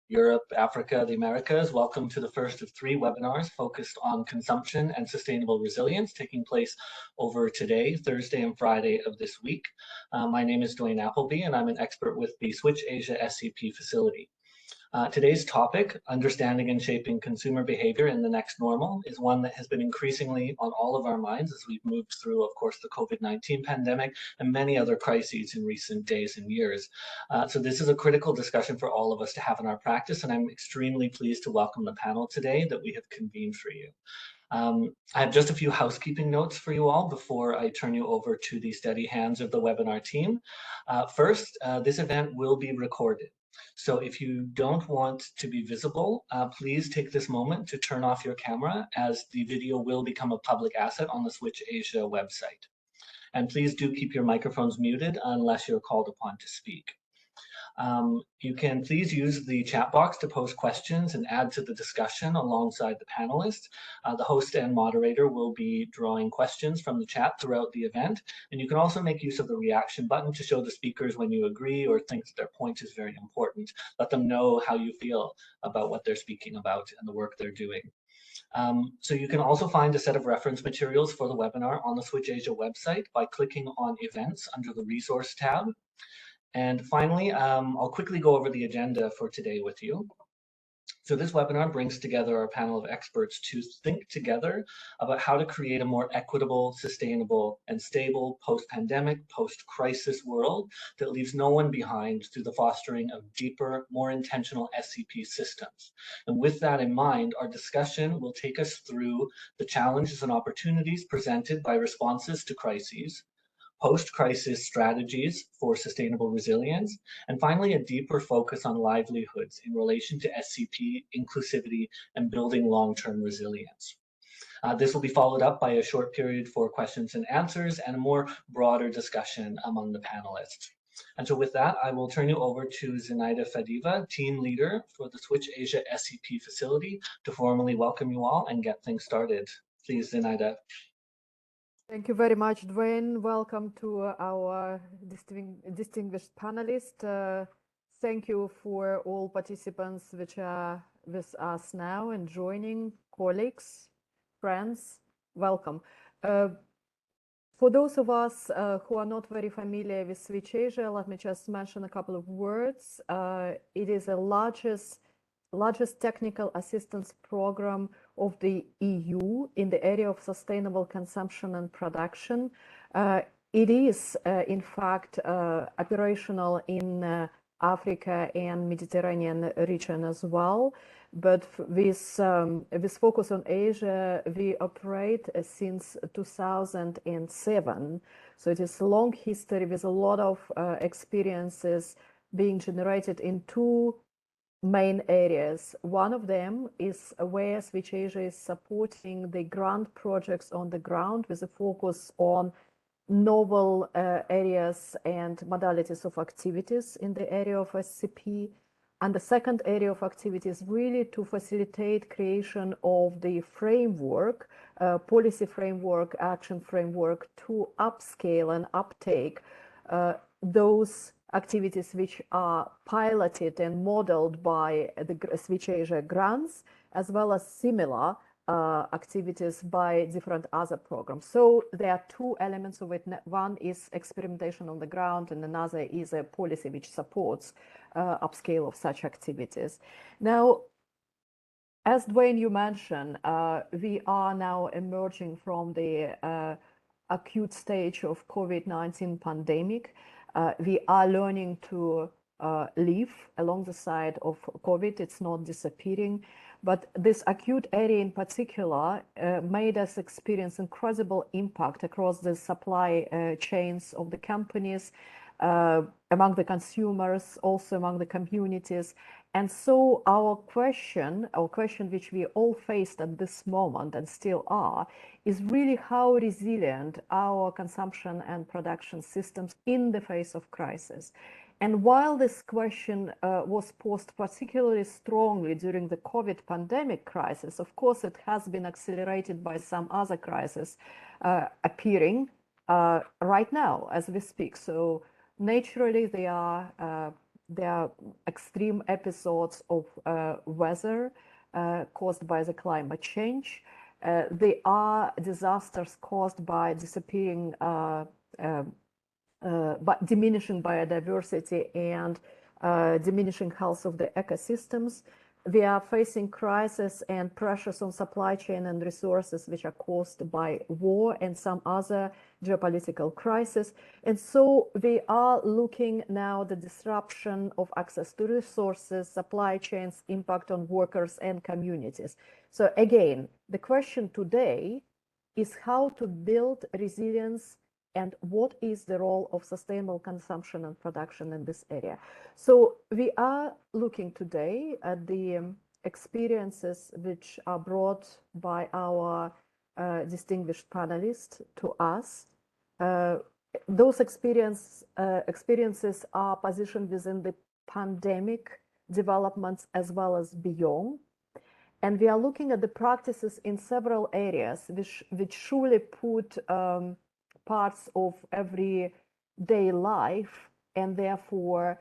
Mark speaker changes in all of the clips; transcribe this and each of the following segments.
Speaker 1: Europe, Africa, the Americas. Welcome to the first of 3 webinars focused on consumption and sustainable resilience, taking place over today, Thursday and Friday of this week. My name is Dwayne Appleby, and I'm an expert with the Switch Asia SCP facility. Today's topic, understanding and shaping consumer behavior in the next normal, is one that has been increasingly on all of our minds as we've moved through, of course, the COVID-19 pandemic and many other crises in recent days and years. So this is a critical discussion for all of us to have in our practice, and I'm extremely pleased to welcome the panel today that we have convened for you. I have just a few housekeeping notes for you all before I turn you over to the steady hands of the webinar team. First, this event will be recorded. So if you don't want to be visible, please take this moment to turn off your camera, as the video will become a public asset on the Switch Asia website. And please do keep your microphones muted unless you're called upon to speak. You can please use the chat box to post questions and add to the discussion alongside the panelists. The host and moderator will be drawing questions from the chat throughout the event, and you can also make use of the reaction button to show the speakers when you agree or think that their point is very important. Let them know how you feel about what they're speaking about and the work they're doing. So you can also find a set of reference materials for the webinar on the Switch Asia website by clicking on Events under the Resource tab. And finally, I'll quickly go over the agenda for today with you. So this webinar brings together our panel of experts to think together about how to create a more equitable, sustainable, and stable post-pandemic, post-crisis world that leaves no one behind through the fostering of deeper, more intentional SCP systems. And with that in mind, our discussion will take us through the challenges and opportunities presented by responses to crises, post-crisis strategies for sustainable resilience, and finally, a deeper focus on livelihoods in relation to SCP, inclusivity, and building long-term resilience. This will be followed up by a short period for questions and answers and a more broader discussion among the panelists. And so with that, I will turn you over to Zenaida Fadiva, team leader for the Switch Asia SCP facility, to formally welcome you all and get things started. Please, Zenaida.
Speaker 2: Thank you very much, Dwayne. Welcome to our distinguished panelists. Thank you for all participants which are with us now and joining, colleagues, friends, welcome. For those of us who are not very familiar with Switch Asia, let me just mention a couple of words. It is the largest technical assistance program of the EU in the area of sustainable consumption and production. It is, in fact, operational in Africa and Mediterranean region as well. But with focus on Asia, we operate since 2007. So it is a long history with a lot of experiences being generated in 2 main areas. One of them is where Switch Asia is supporting the grant projects on the ground with a focus on novel areas and modalities of activities in the area of SCP. And the second area of activity is really to facilitate creation of the framework, policy framework, action framework, to upscale and uptake those activities which are piloted and modeled by the Switch Asia grants, as well as similar activities by different other programs. So there are 2 elements of it. One is experimentation on the ground, and another is a policy which supports upscale of such activities. Now, as Dwayne, you mentioned, we are now emerging from the acute stage of COVID-19 pandemic. We are learning to live along the side of COVID. It's not disappearing. But this acute area in particular made us experience incredible impact across the supply chains of the companies, among the consumers, also among the communities. And so our question which we all faced at this moment and still are, is really how resilient our consumption and production systems in the face of crisis. And while this question was posed particularly strongly during the COVID pandemic crisis, of course, it has been accelerated by some other crises appearing right now as we speak. So naturally, there are there are extreme episodes of weather caused by the climate change. There are disasters caused by disappearing, but diminishing biodiversity and diminishing health of the ecosystems. We are facing crises and pressures on supply chain and resources which are caused by war and some other geopolitical crisis. And so we are looking now at the disruption of access to resources, supply chains, impact on workers and communities. So again, the question today is how to build resilience and what is the role of sustainable consumption and production in this area. So we are looking today at the experiences which are brought by our distinguished panelists to us. Those experiences are positioned within the pandemic developments as well as beyond. And we are looking at the practices in several areas which surely put parts of everyday life and therefore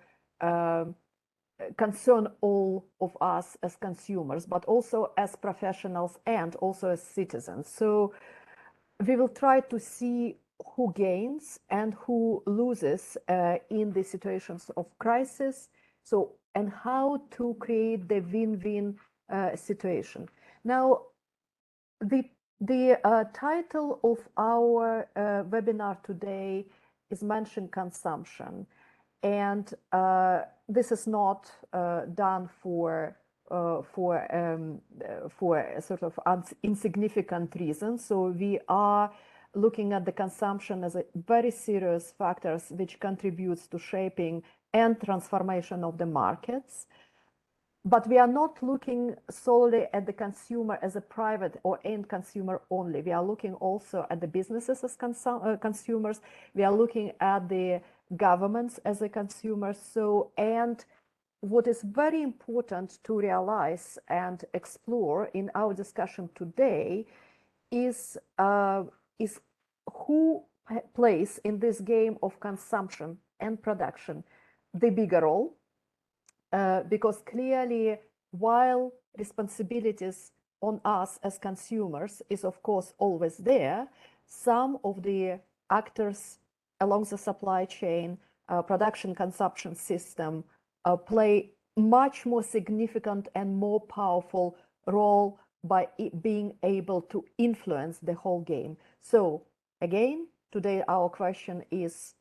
Speaker 2: concern all of us as consumers, but also as professionals and also as citizens. So we will try to see who gains and who loses in the situations of crisis. So, and how to create the win-win situation. Now, the title of our webinar today is Mention Consumption, and this is not done for a sort of insignificant reason. So we are looking at the consumption as a very serious factors which contributes to shaping and transformation of the markets. But we are not looking solely at the consumer as a private or end consumer only. We are looking also at the businesses as consumers. We are looking at the governments as a consumer. So, and what is very important to realize and explore in our discussion today is who plays in this game of consumption and production the bigger role. Because clearly, while responsibilities on us as consumers is of course always there, some of the actors along the supply chain, production consumption system play much more significant and more powerful role by being able to influence the whole game. So again, today our question is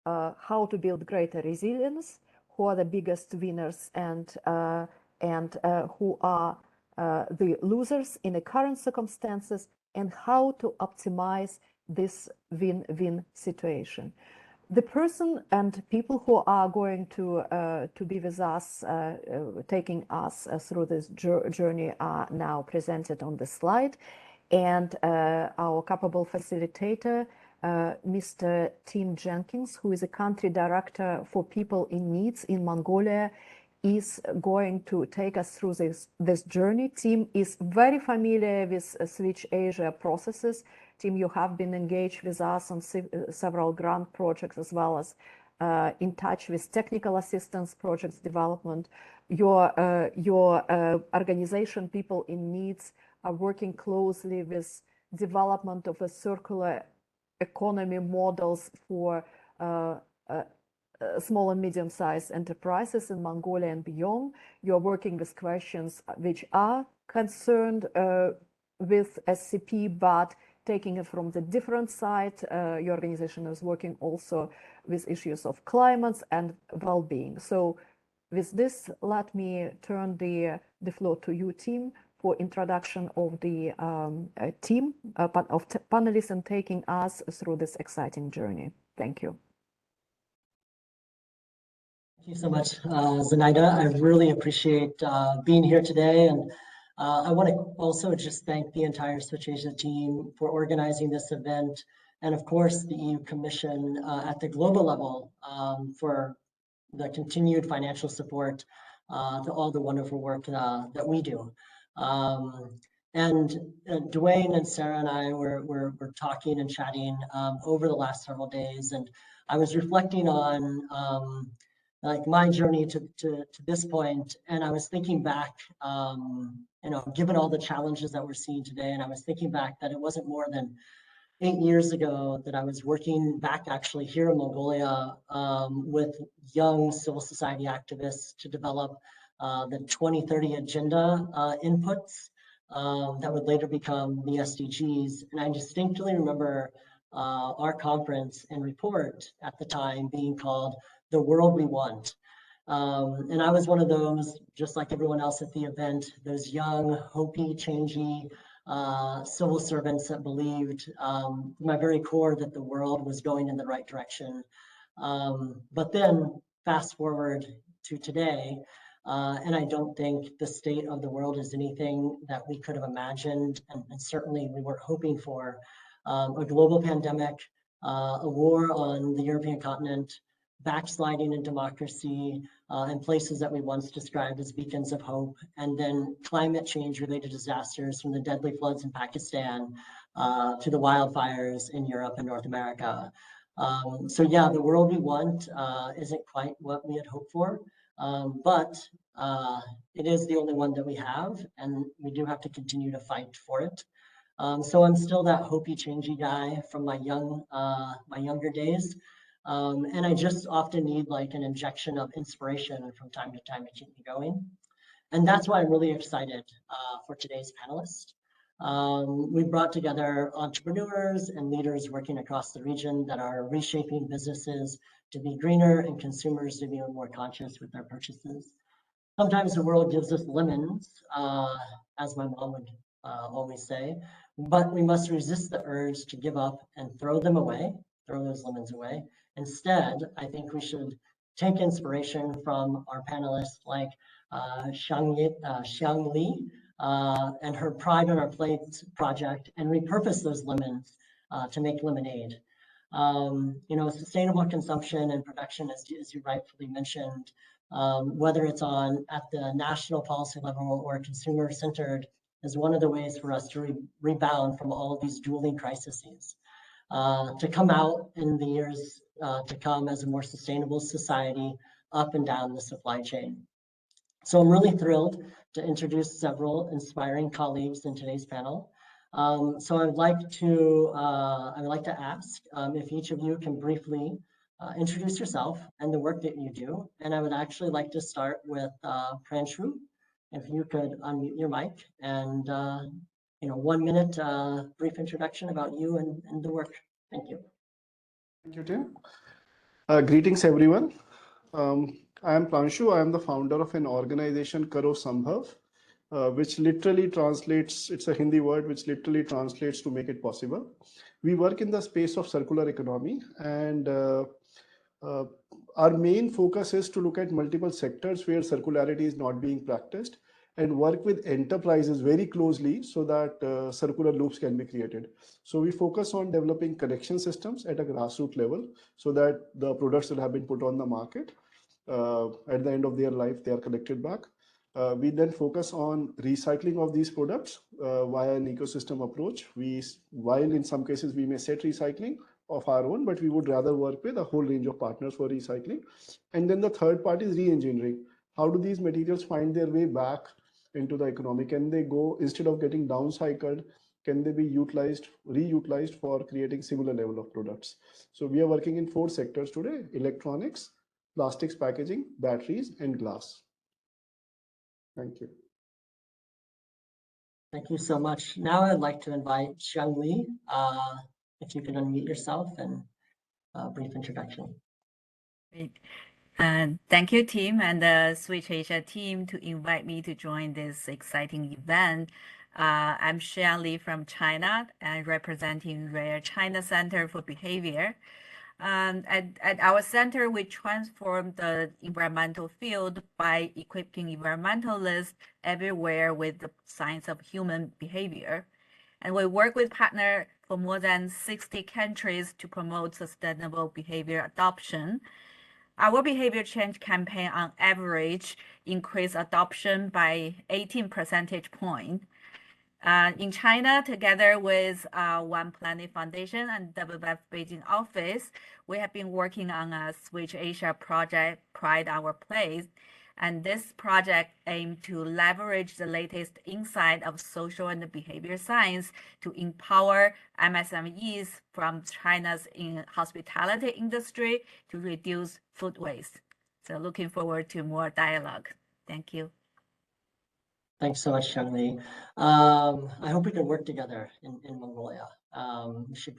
Speaker 2: how to build greater resilience, who are the biggest winners and who are the losers in the current circumstances, and how to optimize this win-win situation. The person and people who are going to be with us, taking us through this journey are now presented on the slide. And our capable facilitator, Mr. Tim Jenkins, who is a country director for people in needs in Mongolia, is going to take us through this journey. Tim is very familiar with Switch Asia processes. Tim, you have been engaged with us on several grant projects, as well as in touch with technical assistance projects development. Your organization, People in Needs, are working closely with development of a circular economy models for small and medium-sized enterprises in Mongolia and beyond. You're working with questions which are concerned with SCP, but taking it from the different side. Your organization is working also with issues of climate and well-being. So with this, let me turn the floor to you, Tim, for introduction of the team of panelists and taking us through this exciting journey. Thank you.
Speaker 3: Thank you so much, Zenaida. I really appreciate being here today. And I want to also just thank the entire Switch Asia team for organizing this event. And of course, the EU Commission at the global level for the continued financial support to all the wonderful work that we do. And Dwayne and Sarah and I were talking and chatting over the last several days, and I was reflecting on like my journey to this point, and I was thinking back, given all the challenges that we're seeing today, and I was thinking back that it wasn't more than 8 years ago that I was working back actually here in Mongolia with young civil society activists to develop the 2030 agenda inputs that would later become the SDGs. And I distinctly remember our conference and report at the time being called The World We Want. And I was one of those, just like everyone else at the event, those young, hopey, changey civil servants that believed my very core that the world was going in the right direction. But then fast forward to today, and I don't think the state of the world is anything that we could have imagined, and certainly we weren't hoping for. A global pandemic, a war on the European continent, backsliding in democracy, in places that we once described as beacons of hope, and then climate change related disasters from the deadly floods in Pakistan to the wildfires in Europe and North America. So yeah, the world we want isn't quite what we had hoped for, but it is the only one that we have, and we do have to continue to fight for it. So I'm still that hopey, changey guy from my younger days. And I just often need like an injection of inspiration from time to time to keep me going. And that's why I'm really excited for today's panelist. We brought together entrepreneurs and leaders working across the region that are reshaping businesses to be greener and consumers to be more conscious with their purchases. Sometimes the world gives us lemons, as my mom would always say, but we must resist the urge to give up and throw them away, throw those lemons away. Instead, I think we should take inspiration from our panelists like Xiang Li and her Pride on Our Plates project and repurpose those lemons to make lemonade. Sustainable consumption and production, as you rightfully mentioned, whether it's at the national policy level or consumer centered, is one of the ways for us to rebound from all of these dueling crises, to come out in the years to come as a more sustainable society up and down the supply chain. So I'm really thrilled to introduce several inspiring colleagues in today's panel. So I'd like to ask if each of you can briefly introduce yourself and the work that you do. And I would actually like to start with Pranshu, if you could unmute your mic and 1 minute brief introduction about you and the work. Thank you.
Speaker 4: Thank you, Tim. Greetings, everyone. I am Pranshu. I am the founder of an organization, Karo Sambhav, which literally translates, it's a Hindi word, which literally translates to make it possible. We work in the space of circular economy, and our main focus is to look at multiple sectors where circularity is not being practiced and work with enterprises very closely so that circular loops can be created. So we focus on developing collection systems at a grassroots level so that the products that have been put on the market, at the end of their life, they are collected back. We then focus on recycling of these products via an ecosystem approach. While in some cases we may set recycling of our own, but we would rather work with a whole range of partners for recycling. And then the third part is re-engineering. How do these materials find their way back into the economy? Can they go, instead of getting downcycled, can they be reutilized for creating similar level of products? So we are working in 4 sectors today: electronics, plastics packaging, batteries, and glass. Thank you.
Speaker 3: Thank you so much. Now I'd like to invite Xiang Li, if you can unmute yourself and a brief introduction.
Speaker 5: Great. Thank you, Tim, and the Switch Asia team to invite me to join this exciting event. I'm Xiang Li from China and representing Rare China Center for Behavior. At our center, we transform the environmental field by equipping environmentalists everywhere with the science of human behavior. And we work with partners for more than 60 countries to promote sustainable behavior adoption. Our behavior change campaign on average increased adoption by 18 percentage points. In China, together with One Planet Foundation and WWF Beijing office, we have been working on a Switch Asia project, Pride Our Place. And this project aimed to leverage the latest insight of social and behavior science to empower MSMEs from China's hospitality industry to reduce food waste. So looking forward to more dialogue. Thank you.
Speaker 3: Thanks so much, Xiangli. I hope we can work together in Mongolia.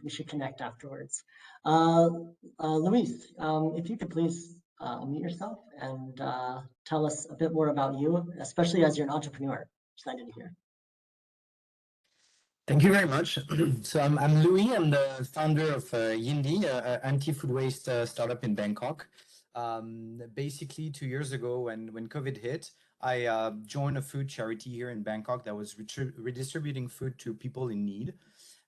Speaker 3: We should connect afterwards. Luis, if you could please unmute yourself and tell us a bit more about you, especially as you're an entrepreneur. Excited to hear.
Speaker 6: Thank you very much. So I'm Louis. I'm the founder of Yindi, an anti-food waste startup in Bangkok. Basically, 2 years ago, when COVID hit, I joined a food charity here in Bangkok that was redistributing food to people in need.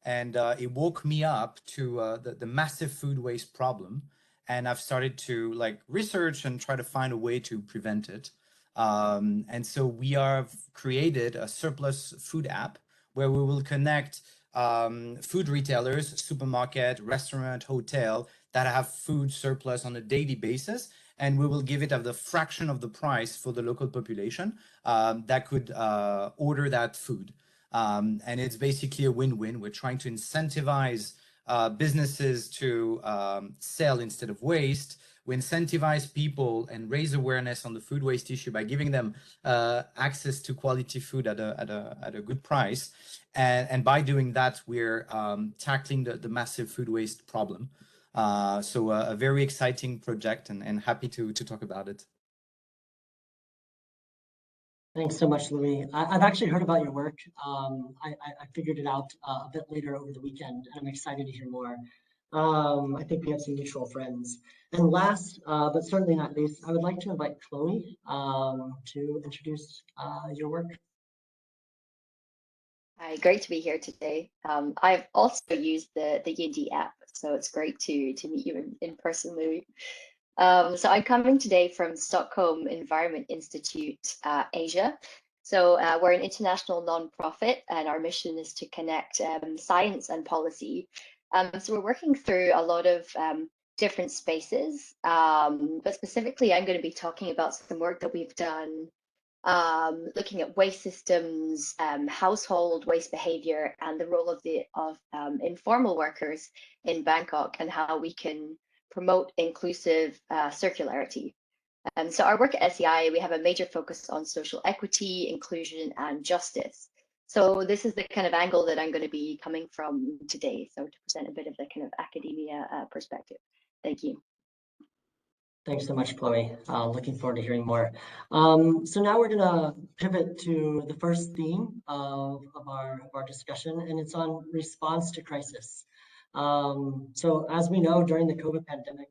Speaker 6: And it woke me up to the massive food waste problem. And I've started to research and try to find a way to prevent it. And so we have created a surplus food app where we will connect food retailers, supermarket, restaurant, hotel that have food surplus on a daily basis. And we will give it at the fraction of the price for the local population that could order that food. And it's basically a win-win. We're trying to incentivize businesses to sell instead of waste. We incentivize people and raise awareness on the food waste issue by giving them access to quality food at a good price. And by doing that, we're tackling the massive food waste problem. So a very exciting project and happy to talk about it.
Speaker 3: Thanks so much, Louis. I've actually heard about your work. I figured it out a bit later over the weekend, and I'm excited to hear more. I think we have some mutual friends. And last, but certainly not least, I would like to invite Chloe to introduce your work.
Speaker 7: Hi, great to be here today. I've also used the Yindi app, so it's great to meet you in person, Louis. So I'm coming today from Stockholm Environment Institute, Asia. So we're an international nonprofit, and our mission is to connect science and policy. So we're working through a lot of different spaces, but specifically, I'm going to be talking about some work that we've done looking at waste systems, household waste behavior, and the role of informal workers in Bangkok and how we can promote inclusive circularity. So our work at SEI, we have a major focus on social equity, inclusion, and justice. So this is the kind of angle that I'm going to be coming from today, so to present a bit of the kind of academia perspective. Thank you.
Speaker 3: Thanks so much, Chloe. Looking forward to hearing more. So now we're going to pivot to the first theme of our discussion, and it's on response to crisis. So as we know, during the COVID pandemic,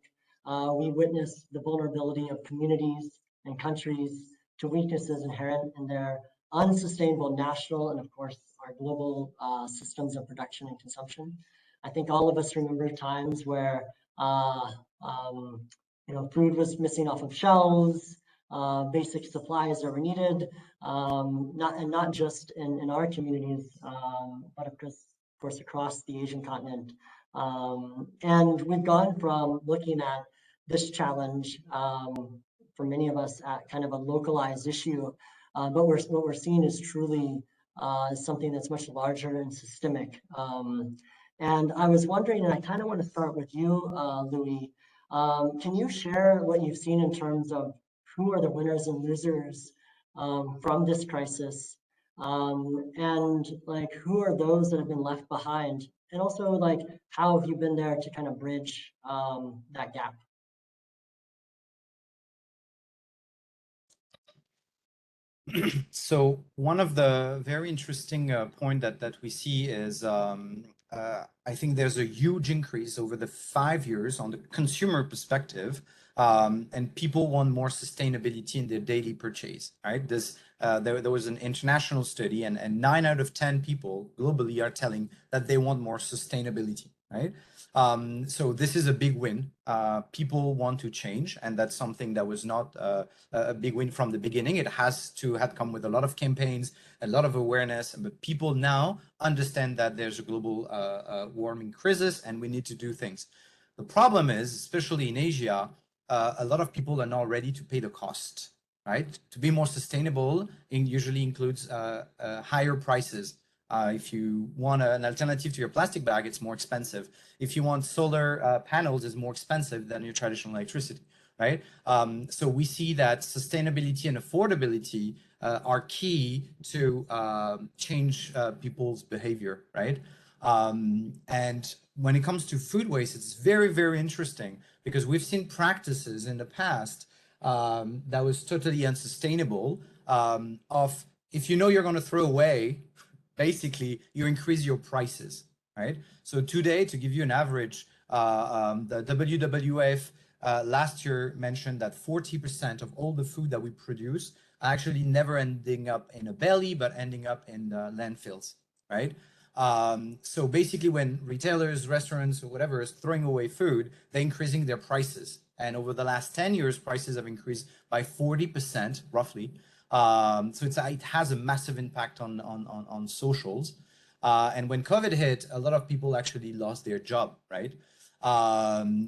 Speaker 3: we witnessed the vulnerability of communities and countries to weaknesses inherent in their unsustainable national and, of course, our global systems of production and consumption. I think all of us remember times where food was missing off of shelves, basic supplies that were needed, not just in our communities, but of course across the Asian continent. And we've gone from looking at this challenge for many of us at kind of a localized issue, but what we're seeing is truly something that's much larger and systemic. And I was wondering, and I kind of want to start with you, Louis. Can you share what you've seen in terms of who are the winners and losers from this crisis, and who are those that have been left behind, and also how have you been there to kind of bridge that gap?
Speaker 6: So one of the very interesting point that we see is I think there's a huge increase over the 5 years on the consumer perspective, and people want more sustainability in their daily purchase, right? There was an international study, and 9 out of 10 people globally are telling that they want more sustainability, right? So this is a big win. People want to change, and that's something that was not a big win from the beginning. It had come with a lot of campaigns, a lot of awareness, but people now understand that there's a global warming crisis and we need to do things. The problem is, especially in Asia, a lot of people are not ready to pay the cost, right? To be more sustainable, it usually includes higher prices. If you want an alternative to your plastic bag, it's more expensive. If you want solar panels, it's more expensive than your traditional electricity, right? So we see that sustainability and affordability are key to change people's behavior, right? And when it comes to food waste, it's very, very interesting because we've seen practices in the past that was totally unsustainable of if you know you're going to throw away, basically you increase your prices, right? So today, to give you an average, the WWF last year mentioned that 40% of all the food that we produce are actually never ending up in a belly, but ending up in landfills, right? So basically when retailers, restaurants, or whatever is throwing away food, they're increasing their prices. And over the last 10 years, prices have increased by 40%, roughly. So it has a massive impact on socials. And when COVID hit, a lot of people actually lost their job, right?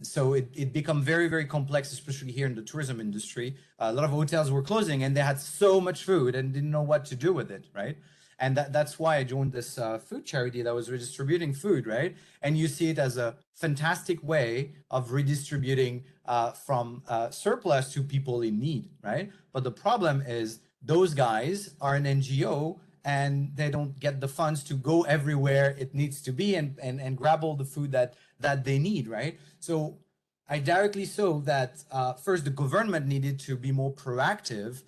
Speaker 6: So it became very, very complex, especially here in the tourism industry. A lot of hotels were closing and they had so much food and didn't know what to do with it, right? And that's why I joined this food charity that was redistributing food, right? And you see it as a fantastic way of redistributing from surplus to people in need, right? But the problem is those guys are an NGO and they don't get the funds to go everywhere it needs to be and grab all the food that they need, right? So I directly saw that first the government needed to be more proactive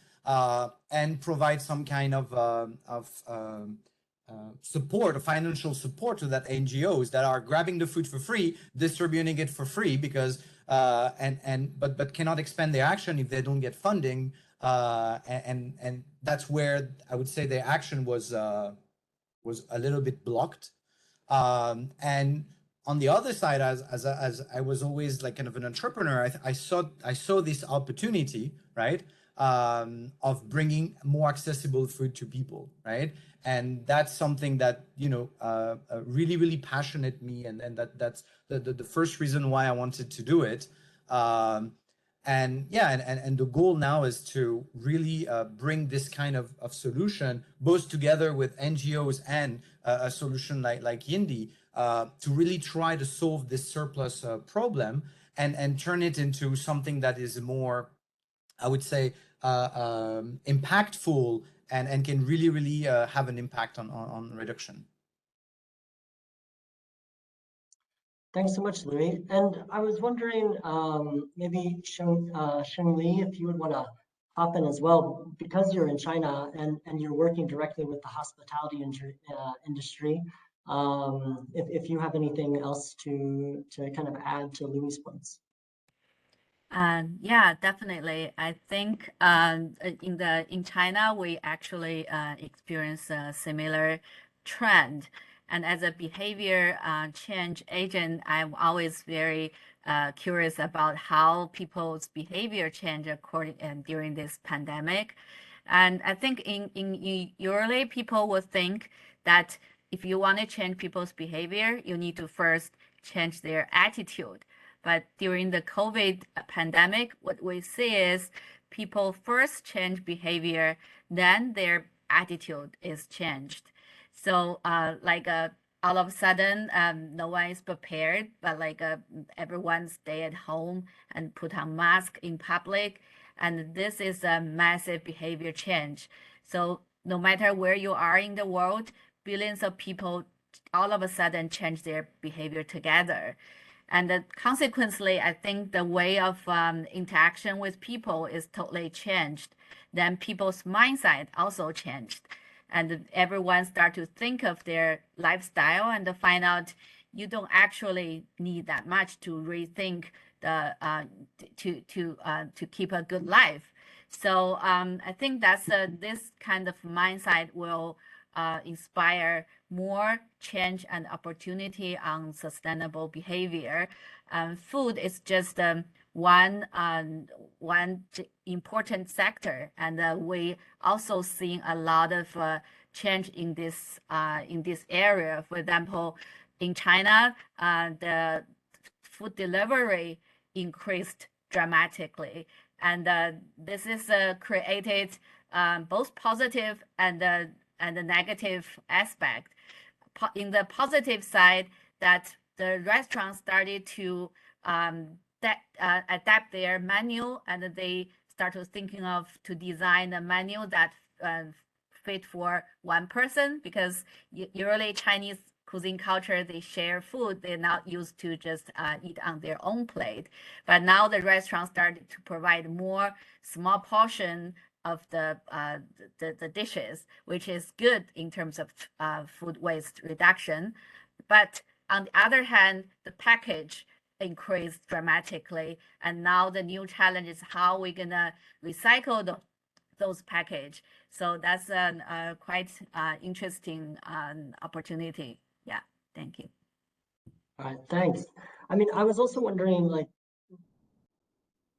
Speaker 6: and provide some kind of support, or financial support to that NGOs that are grabbing the food for free, distributing it for free because but cannot expand their action if they don't get funding. And that's where I would say their action was a little bit blocked. And on the other side, as I was always like kind of an entrepreneur, I saw this opportunity, right, of bringing more accessible food to people, right, and that's something that really, really passionate me, and that's the first reason why I wanted to do it. And yeah, and the goal now is to really bring this kind of solution both together with NGOs and a solution like Yindi to really try to solve this surplus problem and turn it into something that is more, I would say, impactful and can really, really have an impact on reduction.
Speaker 3: Thanks so much, Louis. And I was wondering, maybe Sheng Li, if you would want to hop in as well, because you're in China and you're working directly with the hospitality industry. If you have anything else to kind of add to Louis' points.
Speaker 5: Yeah, definitely. I think in China we actually experience a similar trend. And as a behavior change agent, I'm always very curious about how people's behavior change during this pandemic. And I think usually people would think that if you want to change people's behavior, you need to first change their attitude. But during the COVID pandemic, what we see is people first change behavior, then their attitude is changed. So all of a sudden, no one is prepared, but everyone stay at home and put on mask in public. And this is a massive behavior change. So no matter where you are in the world, billions of people all of a sudden change their behavior together. And consequently, I think the way of interaction with people is totally changed. Then people's mindset also changed. And everyone start to think of their lifestyle and to find out you don't actually need that much to rethink to keep a good life. So I think that's this kind of mindset will inspire more change and opportunity on sustainable behavior. Food is just one important sector, and we also seeing a lot of change in this area. For example, in China, the food delivery increased dramatically, and this is created both positive and the negative aspect. In the positive side, that the restaurants started to adapt their menu, and they started thinking of to design a menu that fit for one person, because usually Chinese cuisine culture, they share food. They're not used to just eat on their own plate. But now the restaurants started to provide more small portion of the dishes, which is good in terms of food waste reduction. But on the other hand, the package increased dramatically, and now the new challenge is how we're gonna recycle those package. So that's a quite interesting opportunity. Yeah, thank you.
Speaker 3: All right, thanks. I mean, I was also wondering, like,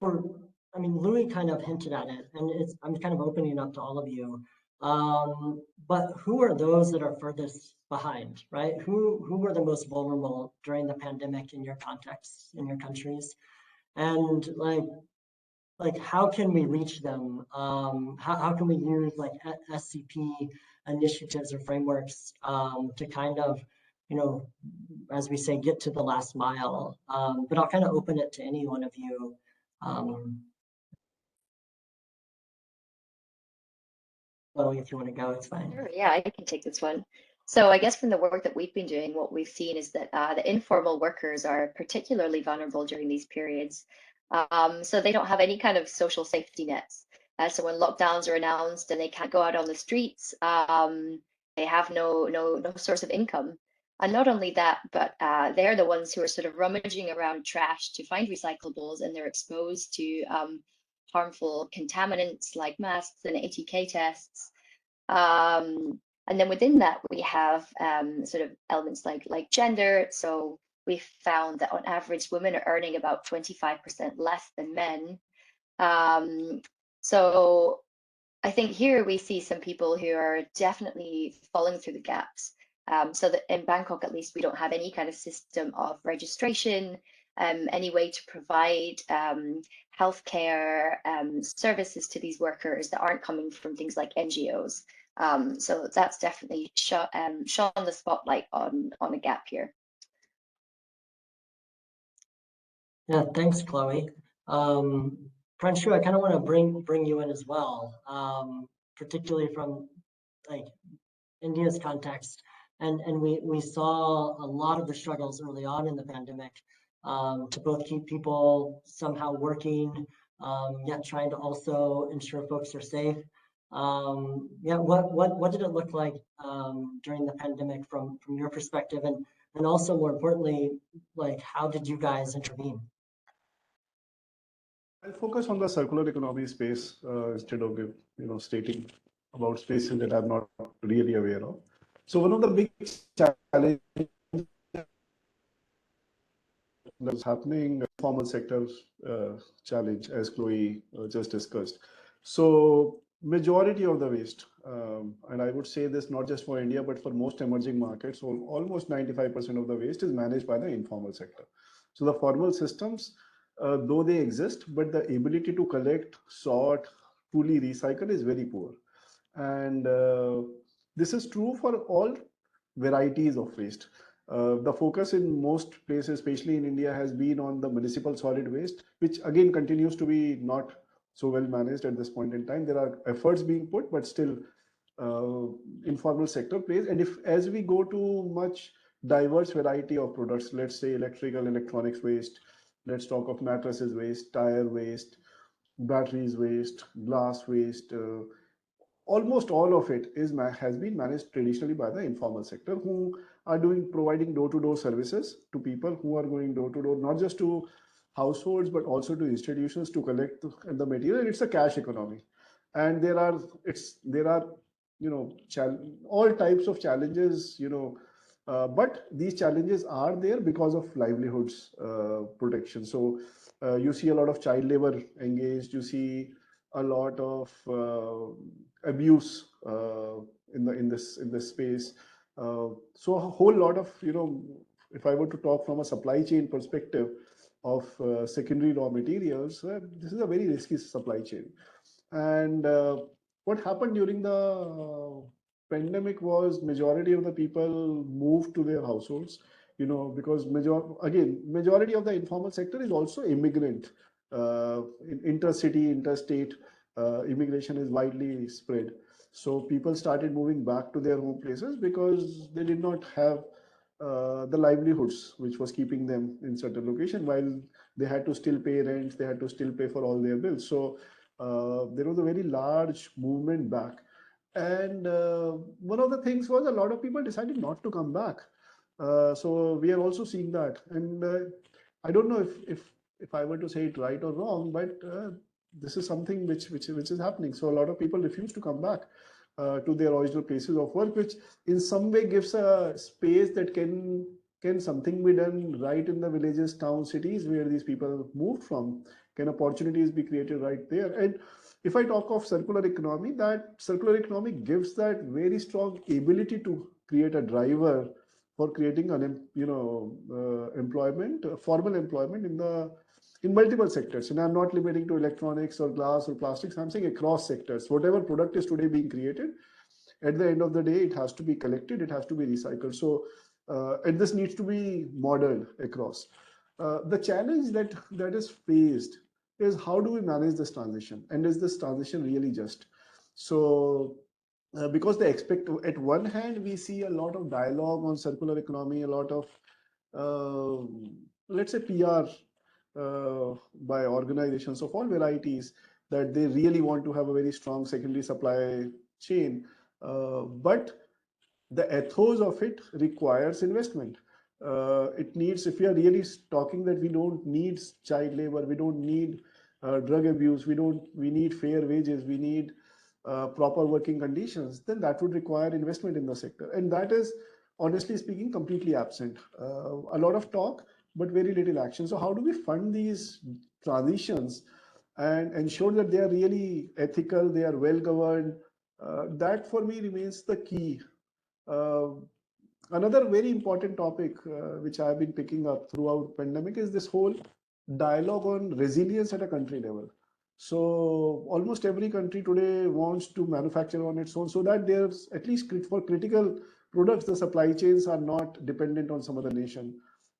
Speaker 3: Louis kind of hinted at it, and I'm kind of opening up to all of you. But who are those that are furthest behind, right? Who were the most vulnerable during the pandemic in your contexts, in your countries? And like how can we reach them? How can we use like SCP initiatives or frameworks to kind of, as we say, get to the last mile? But I'll kind of open it to any one of you. Chloe, if you want to go, it's fine.
Speaker 7: Sure, yeah, I can take this one. So I guess from the work that we've been doing, what we've seen is that the informal workers are particularly vulnerable during these periods. So they don't have any kind of social safety nets. So when lockdowns are announced and they can't go out on the streets, they have no source of income. And not only that, but they're the ones who are sort of rummaging around trash to find recyclables, and they're exposed to harmful contaminants like masks and ATK tests. And then within that, we have sort of elements like gender. So we found that on average, women are earning about 25% less than men. So I think here we see some people who are definitely falling through the gaps. So that in Bangkok, at least, we don't have any kind of system of registration, any way to provide healthcare services to these workers that aren't coming from things like NGOs. So that's definitely shone the spotlight on a gap here.
Speaker 3: Yeah, thanks, Chloe. Pranshu, I kind of want to bring you in as well, particularly from like India's context. And we saw a lot of the struggles early on in the pandemic to both keep people somehow working, yet trying to also ensure folks are safe. Yeah, what did it look like during the pandemic from your perspective, and also more importantly, like how did you guys intervene?
Speaker 4: I'll focus on the circular economy space instead of stating about spaces that I'm not really aware of. So one of the big challenges that's happening, formal sector challenge, as Chloe just discussed. So majority of the waste, and I would say this not just for India, but for most emerging markets, so almost 95% of the waste is managed by the informal sector. So the formal systems, though they exist, but the ability to collect, sort, fully recycle is very poor. And this is true for all varieties of waste. The focus in most places, especially in India, has been on the municipal solid waste, which again continues to be not so well managed at this point in time. There are efforts being put, but still informal sector plays. And if as we go to much diverse variety of products, let's say electrical, electronics waste, let's talk of mattresses waste, tire waste, batteries waste, glass waste, almost all of it has been managed traditionally by the informal sector, who are providing door-to-door services to people who are going door-to-door, not just to households, but also to institutions to collect the material. It's a cash economy. And there are all types of challenges, but these challenges are there because of livelihoods protection. So you see a lot of child labor engaged, you see a lot of abuse in this space. So a whole lot of, if I were to talk from a supply chain perspective of secondary raw materials, this is a very risky supply chain. And what happened during the pandemic was majority of the people moved to their households, because majority of the informal sector is also immigrant. Intercity, interstate immigration is widely spread. So people started moving back to their home places because they did not have the livelihoods which was keeping them in certain location, while they had to still pay rent, they had to still pay for all their bills. So there was a very large movement back. And one of the things was a lot of people decided not to come back. So we are also seeing that. And I don't know if I were to say it right or wrong, but this is something which is happening. So a lot of people refuse to come back to their original places of work, which in some way gives a space that can something be done right in the villages, towns, cities where these people moved from? Can opportunities be created right there? And if I talk of circular economy, that circular economy gives that very strong ability to create a driver for creating employment, formal employment in multiple sectors. And I'm not limiting to electronics or glass or plastics. I'm saying across sectors. Whatever product is today being created, at the end of the day, it has to be collected, it has to be recycled. So, and this needs to be modeled across. The challenge that is faced is how do we manage this transition, and is this transition really just? So because they expect to, at one hand, we see a lot of dialogue on circular economy, a lot of uh, let's say PR by organizations of all varieties, that they really want to have a very strong secondary supply chain, but the ethos of it requires investment. It needs, if we are really talking that we don't need child labor, we don't need drug abuse, we need fair wages, we need proper working conditions, then that would require investment in the sector. And that is, honestly speaking, completely absent. A lot of talk, but very little action. So how do we fund these transitions and ensure that they are really ethical, they are well governed? That for me remains the key. Uh, Another very important topic which I've been picking up throughout pandemic is this whole dialogue on resilience at a country level. So almost every country today wants to manufacture on its own, so that there's at least for critical products, the supply chains are not dependent on some other nation.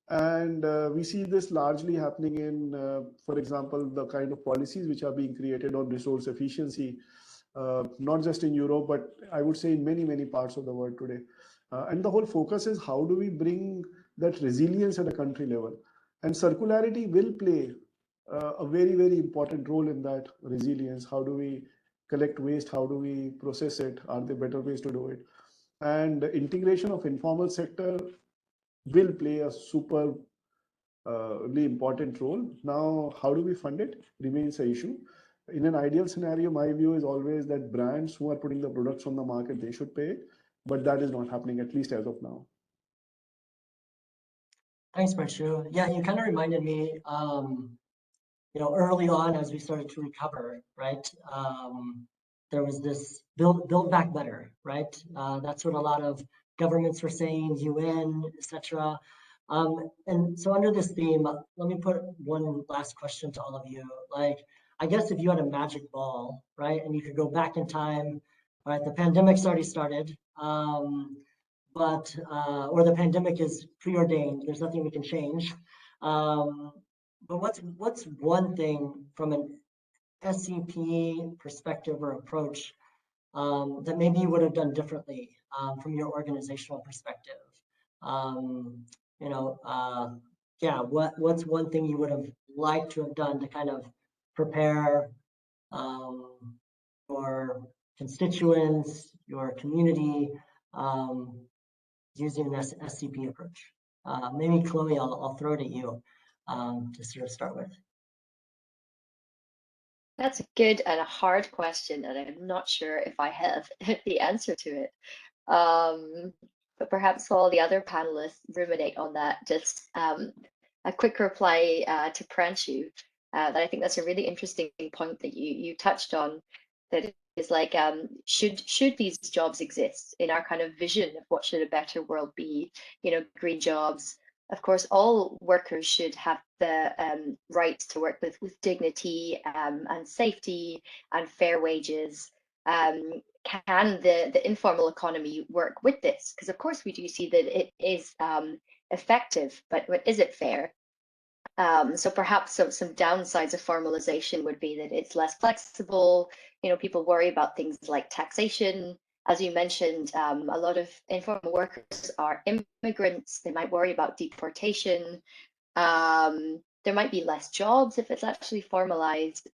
Speaker 4: And we see this largely happening in, for example, the kind of policies which are being created on resource efficiency, not just in Europe, but I would say in many parts of the world today. And the whole focus is how do we bring that resilience at a country level? And circularity will play a very important role in that resilience. How do we collect waste? How do we process it? Are there better ways to do it? And the integration of informal sector will play a super really important role. Now, how do we fund it remains an issue. In an ideal scenario, my view is always that brands who are putting the products on the market, they should pay it, but that is not happening, at least as of now.
Speaker 3: Thanks, Marshu. Yeah, you kind of reminded me, early on as we started to recover, right? There was this build back better, right? That's what a lot of governments were saying, UN, etc. And so under this theme, let me put one last question to all of you. Like, I guess if you had a magic ball, right, and you could go back in time, right? The pandemic's already started, or the pandemic is preordained. There's nothing we can change. But what's one thing from an SCP perspective or approach that maybe you would have done differently from your organizational perspective? What's one thing you would have liked to have done to kind of prepare your constituents, your community, using this SCP approach? Maybe Chloe, I'll throw it at you to sort of start with.
Speaker 7: That's a good and a hard question, and I'm not sure if I have the answer to it. But perhaps while the other panelists ruminate on that, just a quick reply to Pranshu, that I think that's a really interesting point that you touched on, that is like, should these jobs exist in our kind of vision of what should a better world be, green jobs. Of course, all workers should have the right to work with dignity and safety and fair wages. Can the informal economy work with this? Because of course we do see that it is effective, but is it fair? So perhaps some downsides of formalization would be that it's less flexible. People worry about things like taxation. As you mentioned, a lot of informal workers are immigrants. They might worry about deportation. There might be less jobs if it's actually formalized.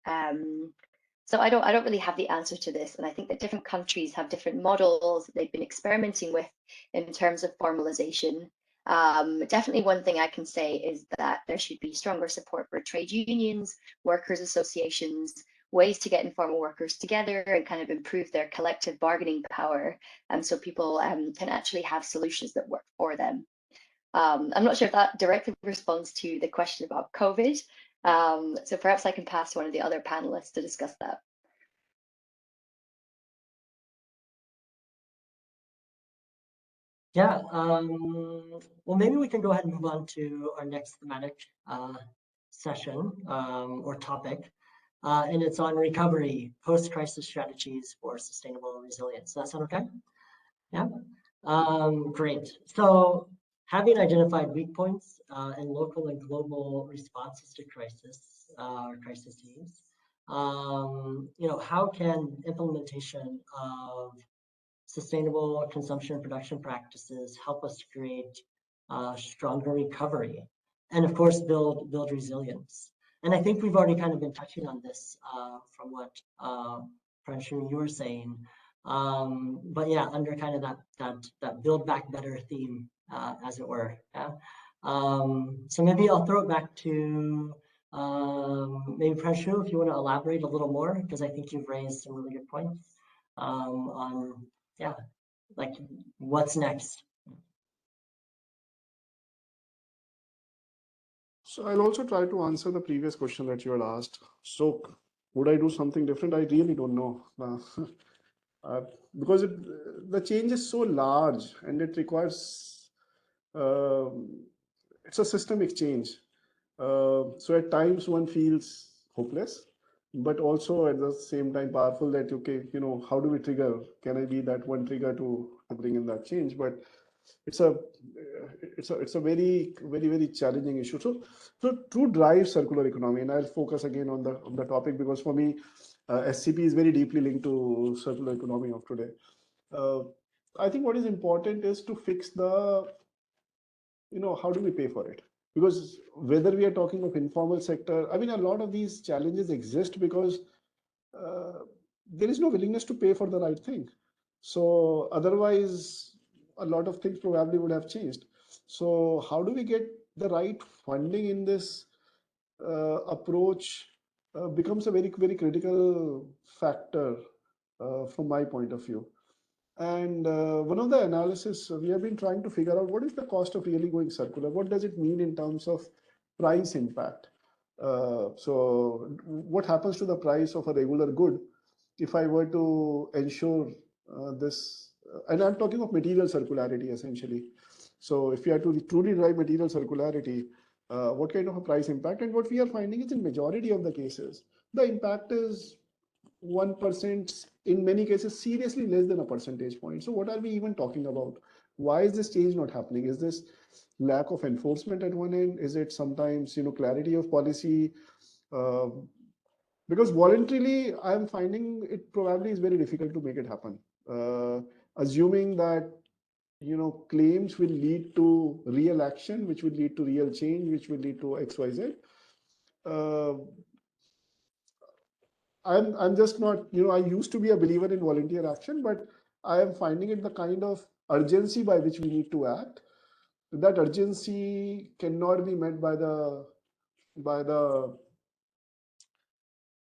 Speaker 7: So I don't really have the answer to this, and I think that different countries have different models that they've been experimenting with in terms of formalization. Definitely one thing I can say is that there should be stronger support for trade unions, workers' associations, ways to get informal workers together and kind of improve their collective bargaining power, so people can actually have solutions that work for them. I'm not sure if that directly responds to the question about COVID, so perhaps I can pass to one of the other panelists to discuss that.
Speaker 3: Yeah, well, maybe we can go ahead and move on to our next thematic session or topic, and it's on recovery, post-crisis strategies for sustainable resilience. Does that sound okay? Yeah, great. So having identified weak points in local and global responses to crisis or crises, how can implementation of sustainable consumption and production practices help us create stronger recovery and of course build resilience? And I think we've already kind of been touching on this from what Pranshu, you were saying. But yeah, under kind of that build back better theme, as it were. Yeah. So maybe I'll throw it back to maybe Pranshu, if you want to elaborate a little more, because I think you've raised some really good points on, yeah, like what's next.
Speaker 4: So I'll also try to answer the previous question that you had asked. So would I do something different? I really don't know. Because the change is so large and it requires, it's a systemic change. So at times one feels hopeless, but also at the same time powerful that, okay, how do we trigger? Can I be that one trigger to bring in that change? But it's a very, very, very challenging issue. So to drive circular economy, and I'll focus again on the topic because for me, SCP is very deeply linked to circular economy of today. I think what is important is to fix the, how do we pay for it? Because whether we are talking of informal sector, I mean, a lot of these challenges exist because there is no willingness to pay for the right thing. So otherwise, a lot of things probably would have changed. So how do we get the right funding in this approach becomes a very, very critical factor from my point of view. And one of the analysis, we have been trying to figure out what is the cost of really going circular? What does it mean in terms of price impact? So what happens to the price of a regular good if I were to ensure this, and I'm talking of material circularity essentially. So if you are to truly drive material circularity, what kind of a price impact? And what we are finding is in majority of the cases, the impact is 1%, in many cases, seriously less than a percentage point. So what are we even talking about? Why is this change not happening? Is this lack of enforcement at one end? Is it sometimes, clarity of policy? Because voluntarily, I'm finding it probably is very difficult to make it happen. Assuming that, claims will lead to real action, which will lead to real change, which will lead to X, Y, Z. I'm just not, I used to be a believer in volunteer action, but I am finding it the kind of urgency by which we need to act. That urgency cannot be met by the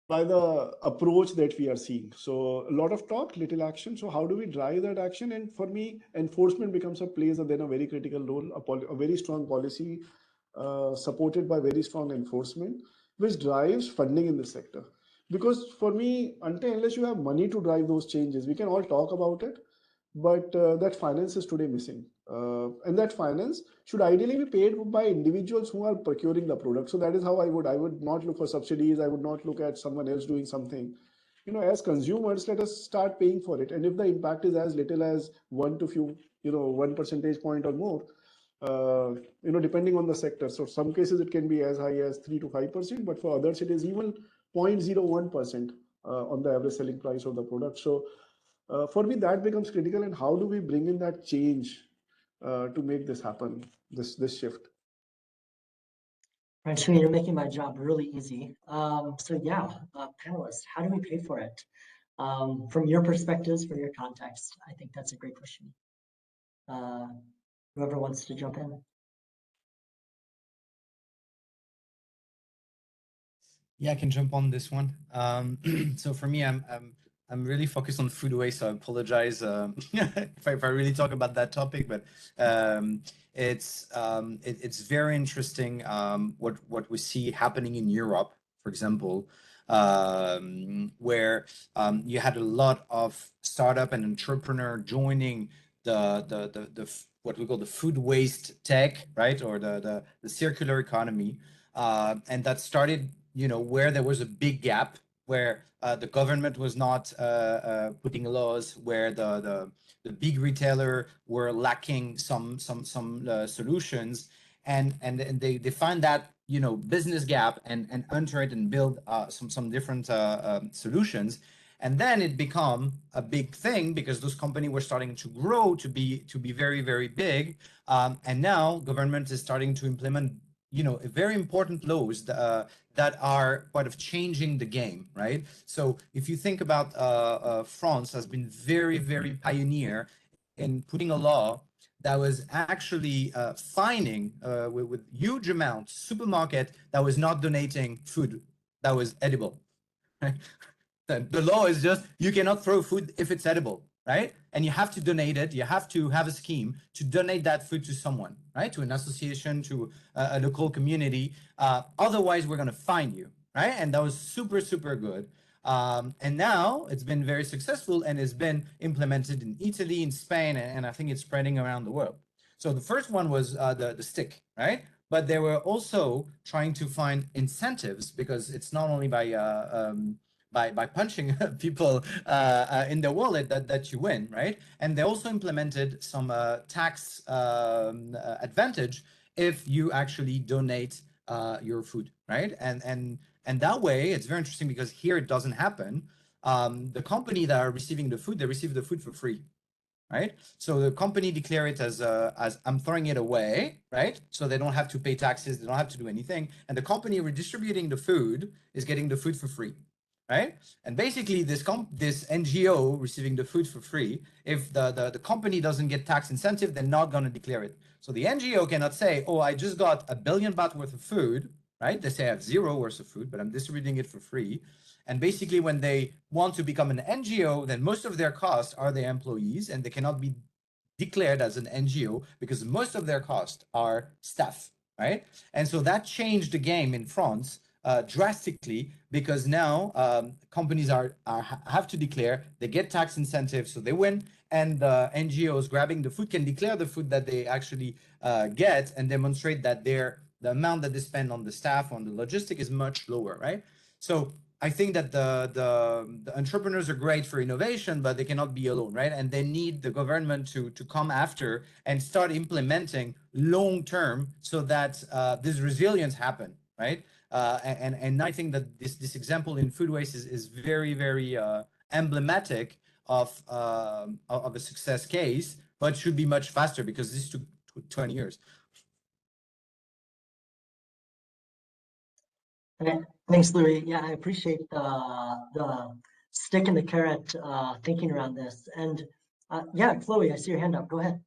Speaker 4: by the approach that we are seeing. So a lot of talk, little action. So how do we drive that action? And for me, enforcement plays then a very critical role, a very strong policy supported by very strong enforcement, which drives funding in the sector. Because for me, unless you have money to drive those changes, we can all talk about it, but that finance is today missing. And that finance should ideally be paid by individuals who are procuring the product. So that is how I would not look for subsidies. I would not look at someone else doing something. As consumers, let us start paying for it. And if the impact is as little as 1 percentage point or more, depending on the sector. So some cases it can be as high as 3 to 5%, but for others it is even 0.01% on the average selling price of the product. So for me, that becomes critical. And how do we bring in that change to make this happen, this shift?
Speaker 3: Pranshu, you're making my job really easy. So yeah, panelists, how do we pay for it? From your perspectives, from your context, I think that's a great question. Whoever wants to jump in.
Speaker 6: Yeah, I can jump on this one. So for me, I'm really focused on food waste, so I apologize if I really talk about that topic, but it's very interesting what we see happening in Europe, for example, where you had a lot of startup and entrepreneur joining the what we call the food waste tech, right, or the circular economy, and that started where there was a big gap, where the government was not putting laws, where the big retailer were lacking some solutions, and they find that business gap and enter it and build some different solutions. And then it become a big thing because those companies were starting to grow to be very, very big, and now government is starting to implement very important laws that are part of changing the game, right? So if you think about France has been very, very pioneer in putting a law that was actually fining with huge amounts supermarket that was not donating food that was edible. Right? The law is just you cannot throw food if it's edible, right? And you have to donate it. You have to have a scheme to donate that food to someone, right? To an association, to a local community. Otherwise, we're going to fine you, right? And that was super, super good. And now it's been very successful and has been implemented in Italy, in Spain, and I think it's spreading around the world. So the first one was the stick, right? But they were also trying to find incentives, because it's not only by punching people in the wallet that you win, right? And they also implemented some tax advantage if you actually donate your food, right? And that way, it's very interesting because here it doesn't happen. The company that are receiving the food, they receive the food for free, right? So the company declare it as I'm throwing it away, right? So they don't have to pay taxes, they don't have to do anything. And the company redistributing the food is getting the food for free, right? And basically this NGO receiving the food for free, if the company doesn't get tax incentive, they're not going to declare it. So the NGO cannot say, oh, I just got $1 billion worth of food, right? They say I have zero worth of food, but I'm distributing it for free. And basically, when they want to become an NGO, then most of their costs are their employees, and they cannot be declared as an NGO because most of their costs are staff, right? And so that changed the game in France drastically, because now companies have to declare, they get tax incentives, so they win, and NGOs grabbing the food can declare the food that they actually get and demonstrate that the amount that they spend on the staff, on the logistic is much lower, right? So I think that the entrepreneurs are great for innovation, but they cannot be alone, right? And they need the government to come after and start implementing long term so that this resilience happen, right? And I think that this example in food waste is very, very emblematic of a success case, but should be much faster because this took 20 years.
Speaker 3: Thanks, Louis. Yeah, I appreciate the stick and the carrot thinking around this. And yeah, Chloe, I see your hand up. Go ahead.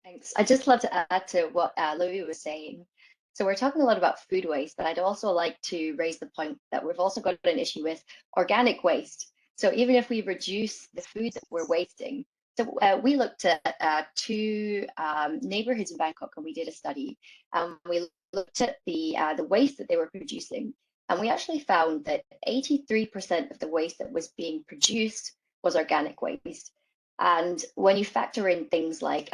Speaker 7: Thanks. I just love to add to what Louis was saying. So we're talking a lot about food waste, but I'd also like to raise the point that we've also got an issue with organic waste. So even if we reduce the food that we're wasting, so we looked at two neighborhoods in Bangkok, and we did a study. We looked at the waste that they were producing, and we actually found that 83% of the waste that was being produced was organic waste. And when you factor in things like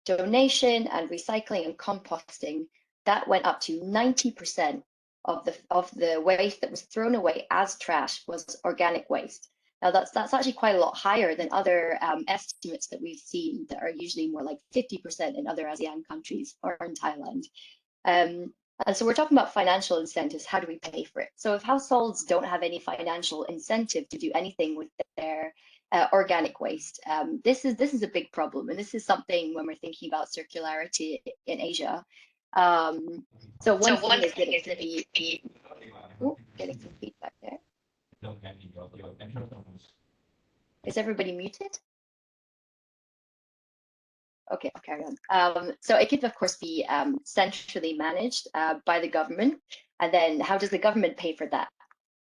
Speaker 7: donation and recycling and composting, that went up to 90% of the waste that was thrown away as trash was organic waste. Now that's actually quite a lot higher than other estimates that we've seen that are usually more like 50% in other ASEAN countries or in Thailand. And so we're talking about financial incentives. How do we pay for it? So if households don't have any financial incentive to do anything with their organic waste, this is a big problem, and this is something when we're thinking about circularity in Asia. So one thing is that it can be. Oh, getting some feedback there. Is everybody muted? Okay, I'll carry on. So it could, of course, be centrally managed by the government. And then how does the government pay for that?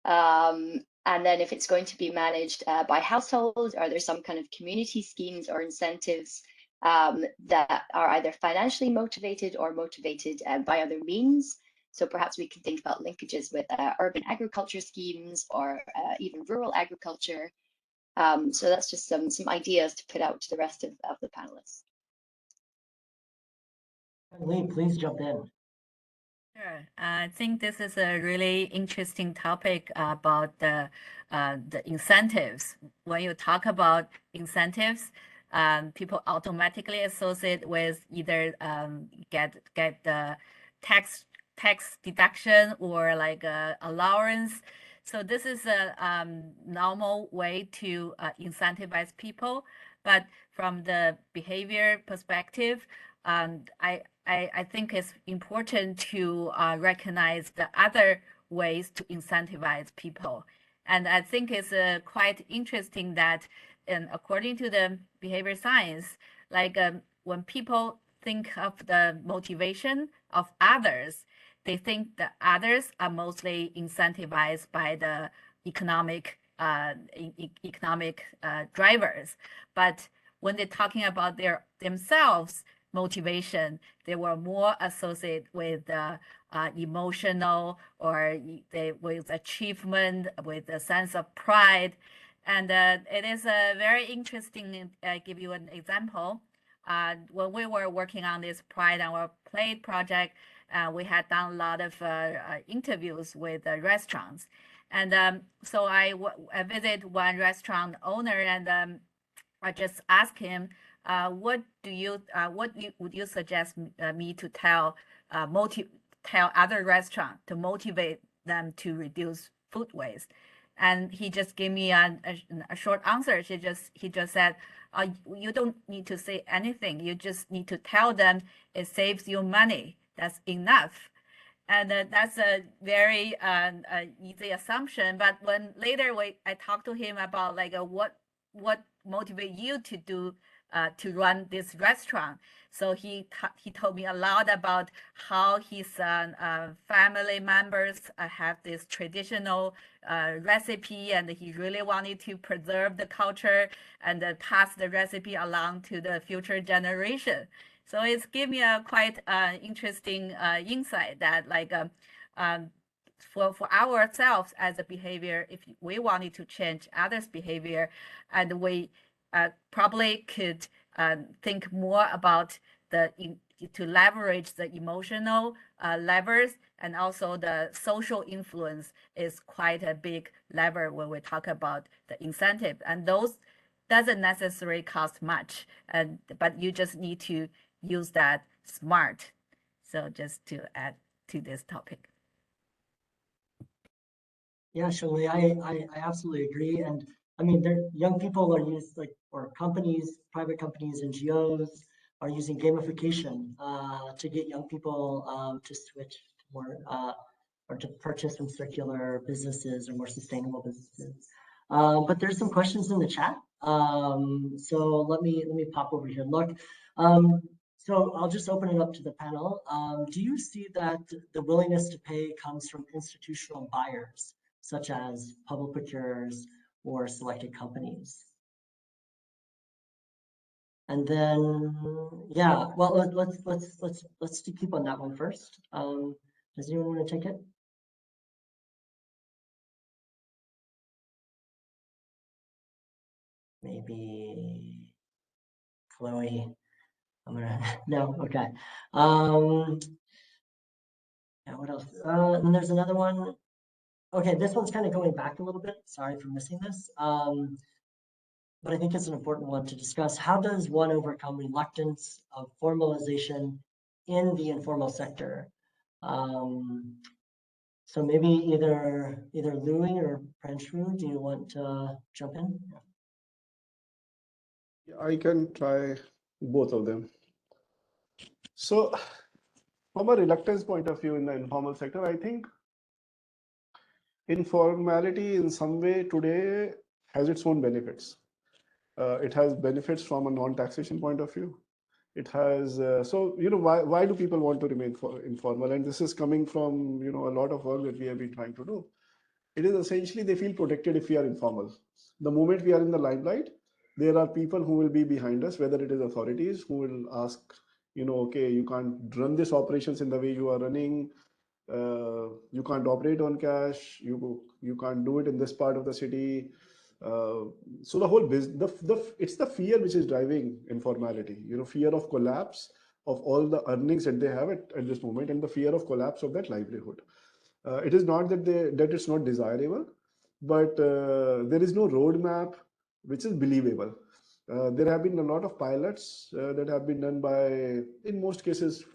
Speaker 7: And then if it's going to be managed by households, are there some kind of community schemes or incentives that are either financially motivated or motivated by other means? So perhaps we can think about linkages with urban agriculture schemes or even rural agriculture. So that's just some ideas to put out to the rest of the panelists.
Speaker 3: Lee, please jump in.
Speaker 5: Sure. I think this is a really interesting topic about the incentives. When you talk about incentives, people automatically associate with either get the tax deduction or like allowance. So this is a normal way to incentivize people. But from the behavior perspective, I think it's important to recognize the other ways to incentivize people. And I think it's quite interesting that, according to the behavior science, like when people think of the motivation of others, they think that others are mostly incentivized by the economic drivers. But when they're talking about themselves motivation, they were more associated with emotional or with achievement, with a sense of pride. And it is very interesting. Give you an example. When we were working on this Pride on Our Plate project, we had done a lot of interviews with restaurants. And so I visited one restaurant owner, and I just asked him, what would you suggest me to tell other restaurants to motivate them to reduce food waste? And he just gave me a short answer. He just said, you don't need to say anything. You just need to tell them it saves you money. That's enough. And that's a very easy assumption. But when later I talked to him about like what motivate you to do to run this restaurant. So he told me a lot about how his family members have this traditional recipe, and he really wanted to preserve the culture and pass the recipe along to the future generation. So it's given me a quite interesting insight that like for ourselves as a behavior, if we wanted to change others' behavior, and we probably could think more about to leverage the emotional levers, and also the social influence is quite a big lever when we talk about the incentive. And those doesn't necessarily cost much, but you just need to use that smart. So just to add to this topic.
Speaker 3: Yeah, Shirley, I absolutely agree. And I mean, young people are used or companies, private companies, NGOs are using gamification to get young people to switch to more or to purchase from circular businesses or more sustainable businesses. But there's some questions in the chat. So let me pop over here. Look, So I'll just open it up to the panel. Do you see that the willingness to pay comes from institutional buyers, such as public procurers or selected companies? And then, yeah, well, let's keep on that one first. Does anyone want to take it? Maybe Chloe. I'm gonna no, okay. Yeah, what else? And there's another one. Okay, this one's kind of going back a little bit. Sorry for missing this. But I think it's an important one to discuss. How does one overcome reluctance of formalization in the informal sector? So maybe either Louis or Pranshru, do you want to jump in?
Speaker 4: Yeah, I can try both of them. So from a reluctance point of view in the informal sector, I think informality in some way today has its own benefits. It has benefits from a non-taxation point of view. It has, so, why do people want to remain informal? And this is coming from, a lot of work that we have been trying to do. It is essentially they feel protected if we are informal. The moment we are in the limelight, there are people who will be behind us, whether it is authorities who will ask, okay, you can't run these operations in the way you are running. You can't operate on cash. You can't do it in this part of the city. So the whole business, it's the fear which is driving informality. Fear of collapse of all the earnings that they have at this moment, and the fear of collapse of that livelihood. It is not that it's not desirable, but there is no roadmap which is believable. There have been a lot of pilots that have been done by, in most cases,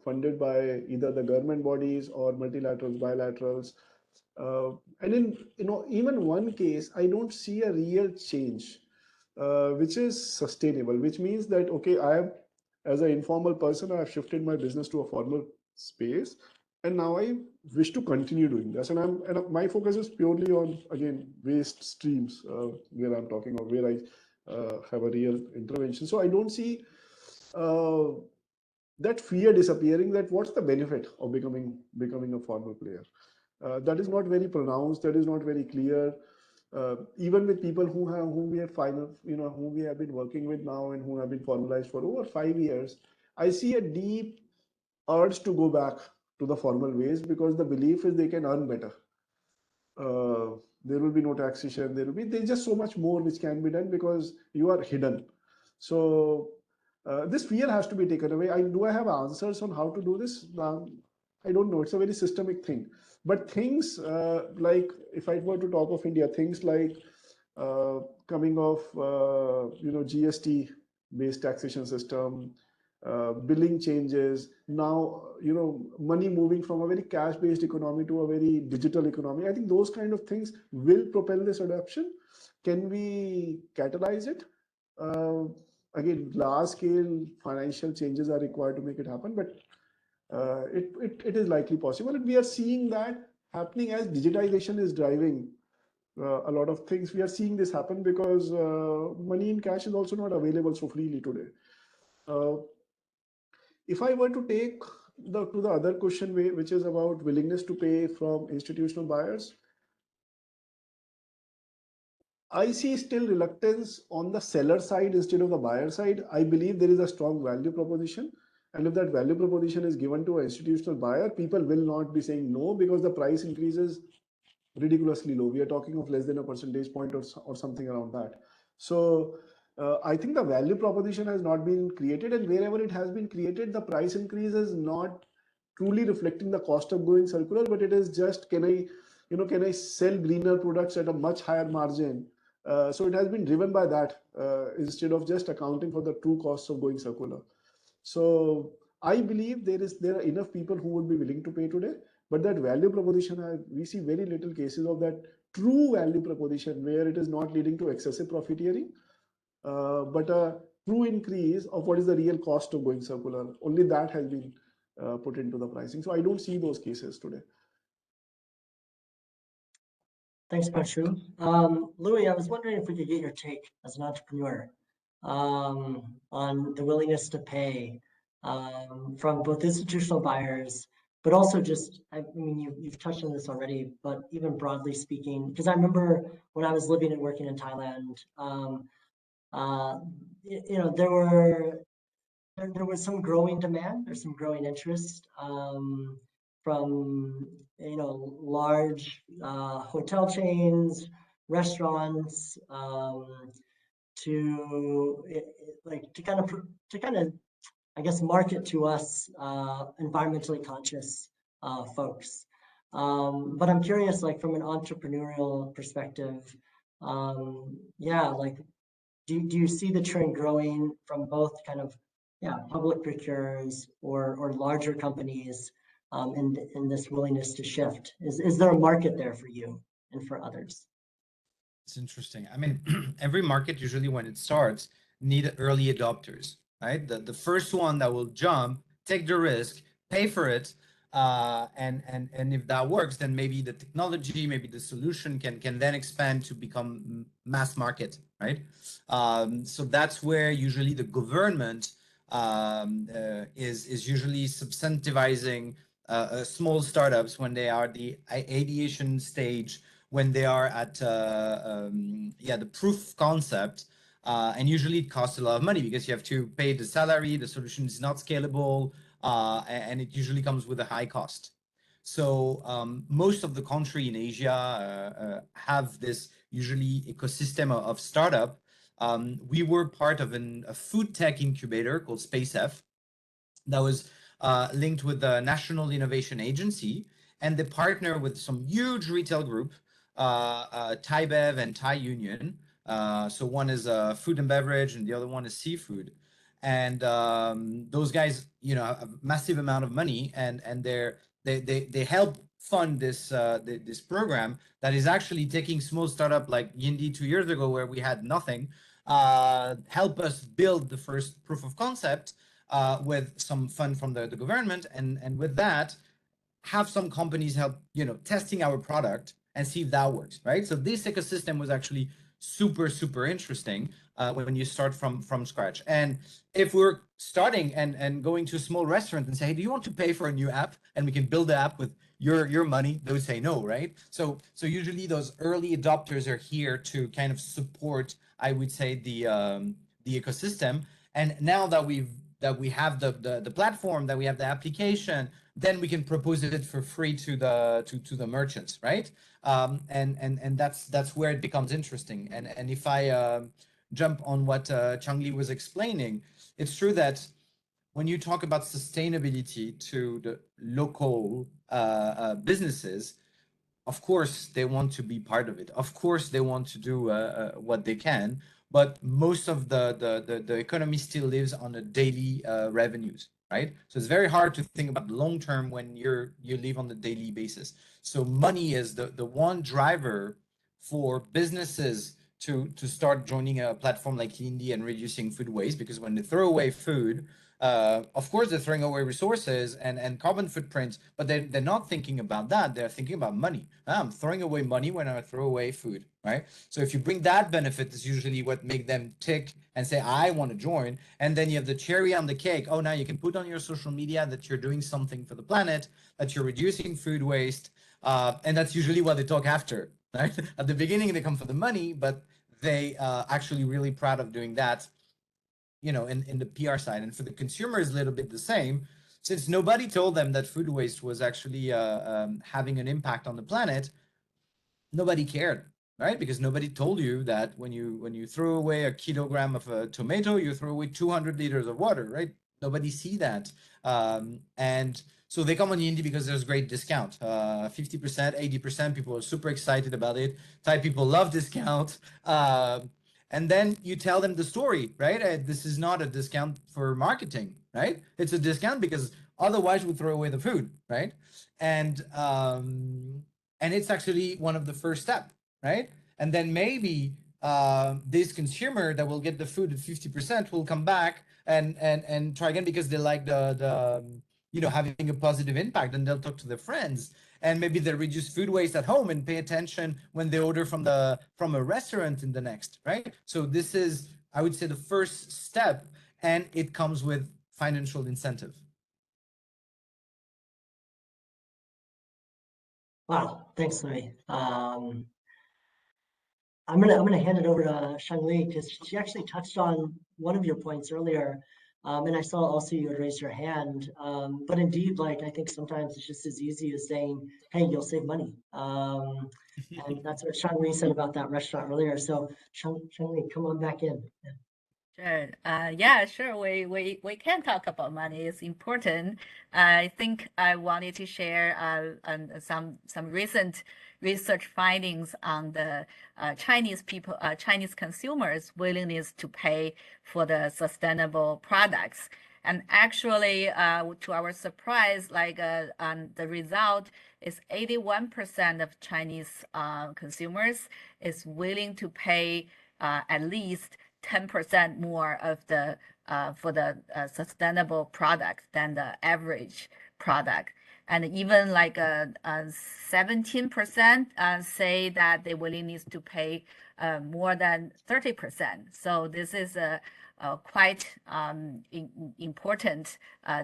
Speaker 4: funded by either the government bodies or multilaterals, bilaterals. And in even one case, I don't see a real change, which is sustainable, which means that, okay, as an informal person, I have shifted my business to a formal space, and now I wish to continue doing this. And my focus is purely on, again, waste streams, where I'm talking of, where I have a real intervention. So I don't see that fear disappearing. That what's the benefit of becoming a formal player? That is not very pronounced. That is not very clear. Even with people whom we have been working with now and who have been formalized for over 5 years, I see a deep urge to go back to the formal ways because the belief is they can earn better. There will be no taxation. There's just so much more which can be done because you are hidden. So this fear has to be taken away. Do I have answers on how to do this? I don't know. It's a very systemic thing. But things like, if I were to talk of India, things like coming off, GST-based taxation system, billing changes, now, money moving from a very cash-based economy to a very digital economy. I think those kind of things will propel this adoption. Can we catalyze it? Again, large-scale financial changes are required to make it happen, but it is likely possible. And we are seeing that happening as digitization is driving a lot of things. We are seeing this happen because money in cash is also not available so freely today. If I were to take to the other question, which is about willingness to pay from institutional buyers, I see still reluctance on the seller side instead of the buyer side. I believe there is a strong value proposition. And if that value proposition is given to an institutional buyer, people will not be saying no because the price increases ridiculously low. We are talking of less than a percentage point or something around that. So I think the value proposition has not been created, and wherever it has been created, the price increase is not truly reflecting the cost of going circular, but it is just, can I sell greener products at a much higher margin? So it has been driven by that instead of just accounting for the true costs of going circular. So I believe there are enough people who would be willing to pay today, but that value proposition, we see very little cases of that true value proposition where it is not leading to excessive profiteering, but a true increase of what is the real cost of going circular. Only that has been put into the pricing. So I don't see those cases today.
Speaker 3: Thanks, Pashru. Louis, I was wondering if we could get your take as an entrepreneur on the willingness to pay from both institutional buyers, but also just, I mean, you've touched on this already, but even broadly speaking, because I remember when I was living and working in Thailand, you know, there was some growing demand, there's some growing interest from, you know, large hotel chains, restaurants, to like to kind of I guess market to us environmentally conscious folks. But I'm curious, like from an entrepreneurial perspective, yeah, like do you see the trend growing from both kind of public procurers or larger companies in this willingness to shift? Is there a market there for you and for others?
Speaker 6: It's interesting. I mean, every market usually when it starts need early adopters, right? The first one that will jump, take the risk, pay for it, and if that works, then maybe the technology, maybe the solution can then expand to become mass market, right? So that's where usually the government is usually subsidizing small startups when they are the ideation stage, when they are at the proof concept, and usually it costs a lot of money because you have to pay the salary, the solution is not scalable, and it usually comes with a high cost. So most of the country in Asia have this usually ecosystem of startup. We were part of a food tech incubator called SpaceF that was linked with the National Innovation Agency, and they partner with some huge retail group, Thai Bev and Thai Union. So one is food and beverage, and the other one is seafood. And those guys, you know, have a massive amount of money, and they help fund this this program that is actually taking small startup like Yindi 2 years ago, where we had nothing, help us build the first proof of concept with some fund from the government, and with that have some companies help, you know, testing our product and see if that works, right? So this ecosystem was actually super interesting when you start from scratch. And if we're starting and going to a small restaurant and say, hey, do you want to pay for a new app and we can build the app with your money, they would say no, right? So usually those early adopters are here to kind of support, I would say, the ecosystem. And now that we have the platform, that we have the application, then we can propose it for free to the merchants, right? And that's where it becomes interesting. And if I jump on what Changli was explaining, it's true that when you talk about sustainability to the local businesses, of course they want to be part of it. Of course they want to do what they can, but most of the economy still lives on the daily revenues, right? So it's very hard to think about long term when you live on the daily basis. So money is the one driver for businesses to start joining a platform like Lindy and reducing food waste, because when they throw away food, of course they're throwing away resources and carbon footprints, but they're not thinking about that. They're thinking about money. I'm throwing away money when I throw away food, right? So if you bring that benefit, it's usually what make them tick and say, I want to join. And then you have the cherry on the cake. Oh, now you can put on your social media that you're doing something for the planet, that you're reducing food waste. And that's usually what they talk after, right? At the beginning, they come for the money, but they actually really proud of doing that, you know, in the PR side. And for the consumer is a little bit the same, since nobody told them that food waste was actually having an impact on the planet. Nobody cared, right? Because nobody told you that when you throw away a kilogram of a tomato, you throw away 200 liters of water, right? Nobody see that. And so they come on Yindi because there's great discount, 50%, 80%. People are super excited about it. Thai people love discount. And then you tell them the story, right? This is not a discount for marketing, right? It's a discount because otherwise we throw away the food, right? And it's actually one of the first step, right? And then maybe this consumer that will get the food at 50% will come back and try again because they like the you know, having a positive impact, and they'll talk to their friends, and maybe they'll reduce food waste at home and pay attention when they order from a restaurant in the next, right? So this is, I would say, the first step, and it comes with financial incentive.
Speaker 3: Wow, thanks, Louis. I'm gonna hand it over to Shangli because she actually touched on one of your points earlier, and I saw also you had raised your hand. But indeed, like I think sometimes it's just as easy as saying, "Hey, you'll save money," and that's what Shangli said about that restaurant earlier. So Shangli, come on back in. Yeah.
Speaker 5: Sure. Yeah, sure. We can talk about money. It's important. I think I wanted to share some recent research findings on the Chinese consumers' willingness to pay for the sustainable products. And actually, to our surprise, the result is 81% of Chinese consumers is willing to pay at least 10% more of the for the sustainable product than the average product. And even 17% say that they willingness to pay more than 30%. So this is a quite important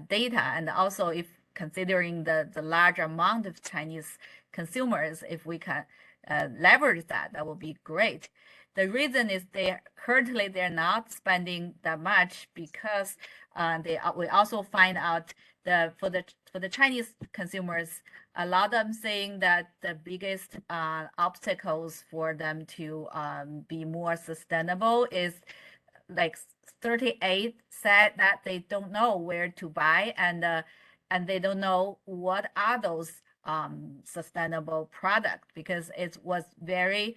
Speaker 5: data. And also, if considering the large amount of Chinese consumers, if we can leverage that, that would be great. The reason is currently they're not spending that much because we also find out for the Chinese consumers, a lot of them saying that the biggest obstacles for them to be more sustainable is like 38 said that they don't know where to buy and they don't know what are those sustainable products because it was very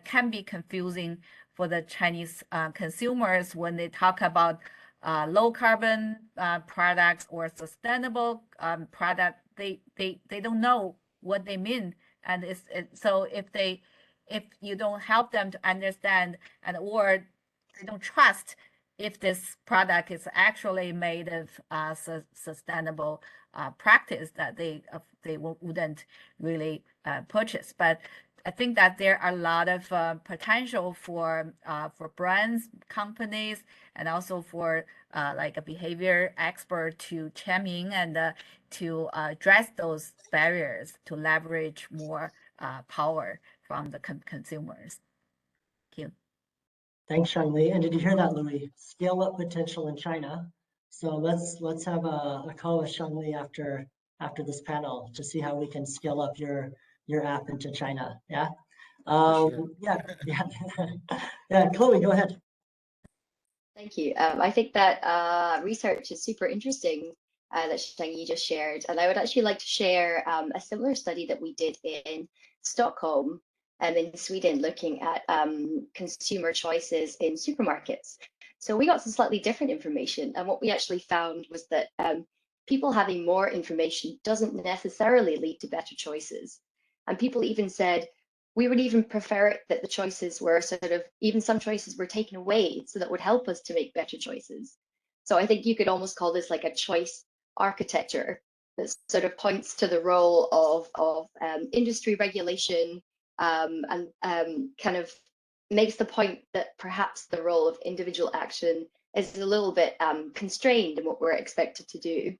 Speaker 5: can be confusing for the Chinese consumers when they talk about low carbon products or sustainable product. They don't know what they mean, and so if you don't help them to understand or they don't trust if this product is actually made of sustainable practice that they wouldn't really purchase. But I think that there are a lot of potential for brands, companies, and also for like a behavior expert to champion and to address those barriers to leverage more power from the consumers. Thank you.
Speaker 3: Thanks, Shangli. And did you hear that, Louis? Scale up potential in China. So let's have a call with Shangli after this panel to see how we can scale up your app into China. Yeah.
Speaker 6: Sure.
Speaker 3: Yeah. Yeah. Chloe, go ahead.
Speaker 7: Thank you. I think that research is super interesting that Shangyi just shared. And I would actually like to share a similar study that we did in Stockholm and in Sweden looking at consumer choices in supermarkets. So we got some slightly different information. And what we actually found was that people having more information doesn't necessarily lead to better choices. And people even said, we would even prefer it that the choices were sort of, even some choices were taken away so that would help us to make better choices. So I think you could almost call this like a choice architecture that sort of points to the role of industry regulation and kind of makes the point that perhaps the role of individual action is a little bit constrained in what we're expected to do.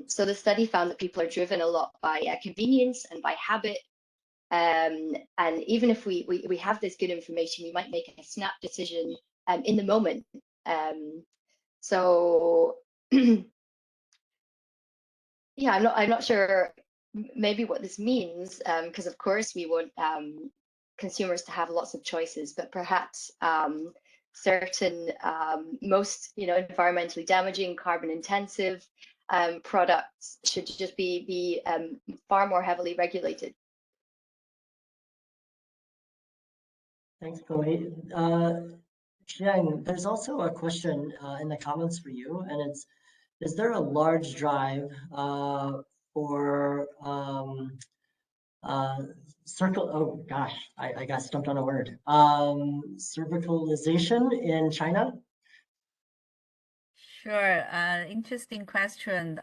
Speaker 7: So the study found that people are driven a lot by convenience and by habit. And even if we have this good information, we might make a snap decision in the moment. So yeah, I'm not sure maybe what this means because of course we want consumers to have lots of choices, but perhaps certain most environmentally damaging, carbon intensive products should just be far more heavily regulated.
Speaker 3: Thanks, Chloe. Jen, there's also a question in the comments for you, and it's, is there a large drive for oh gosh, I got stumped on a word. Cervicalization in China?
Speaker 5: Sure, interesting question.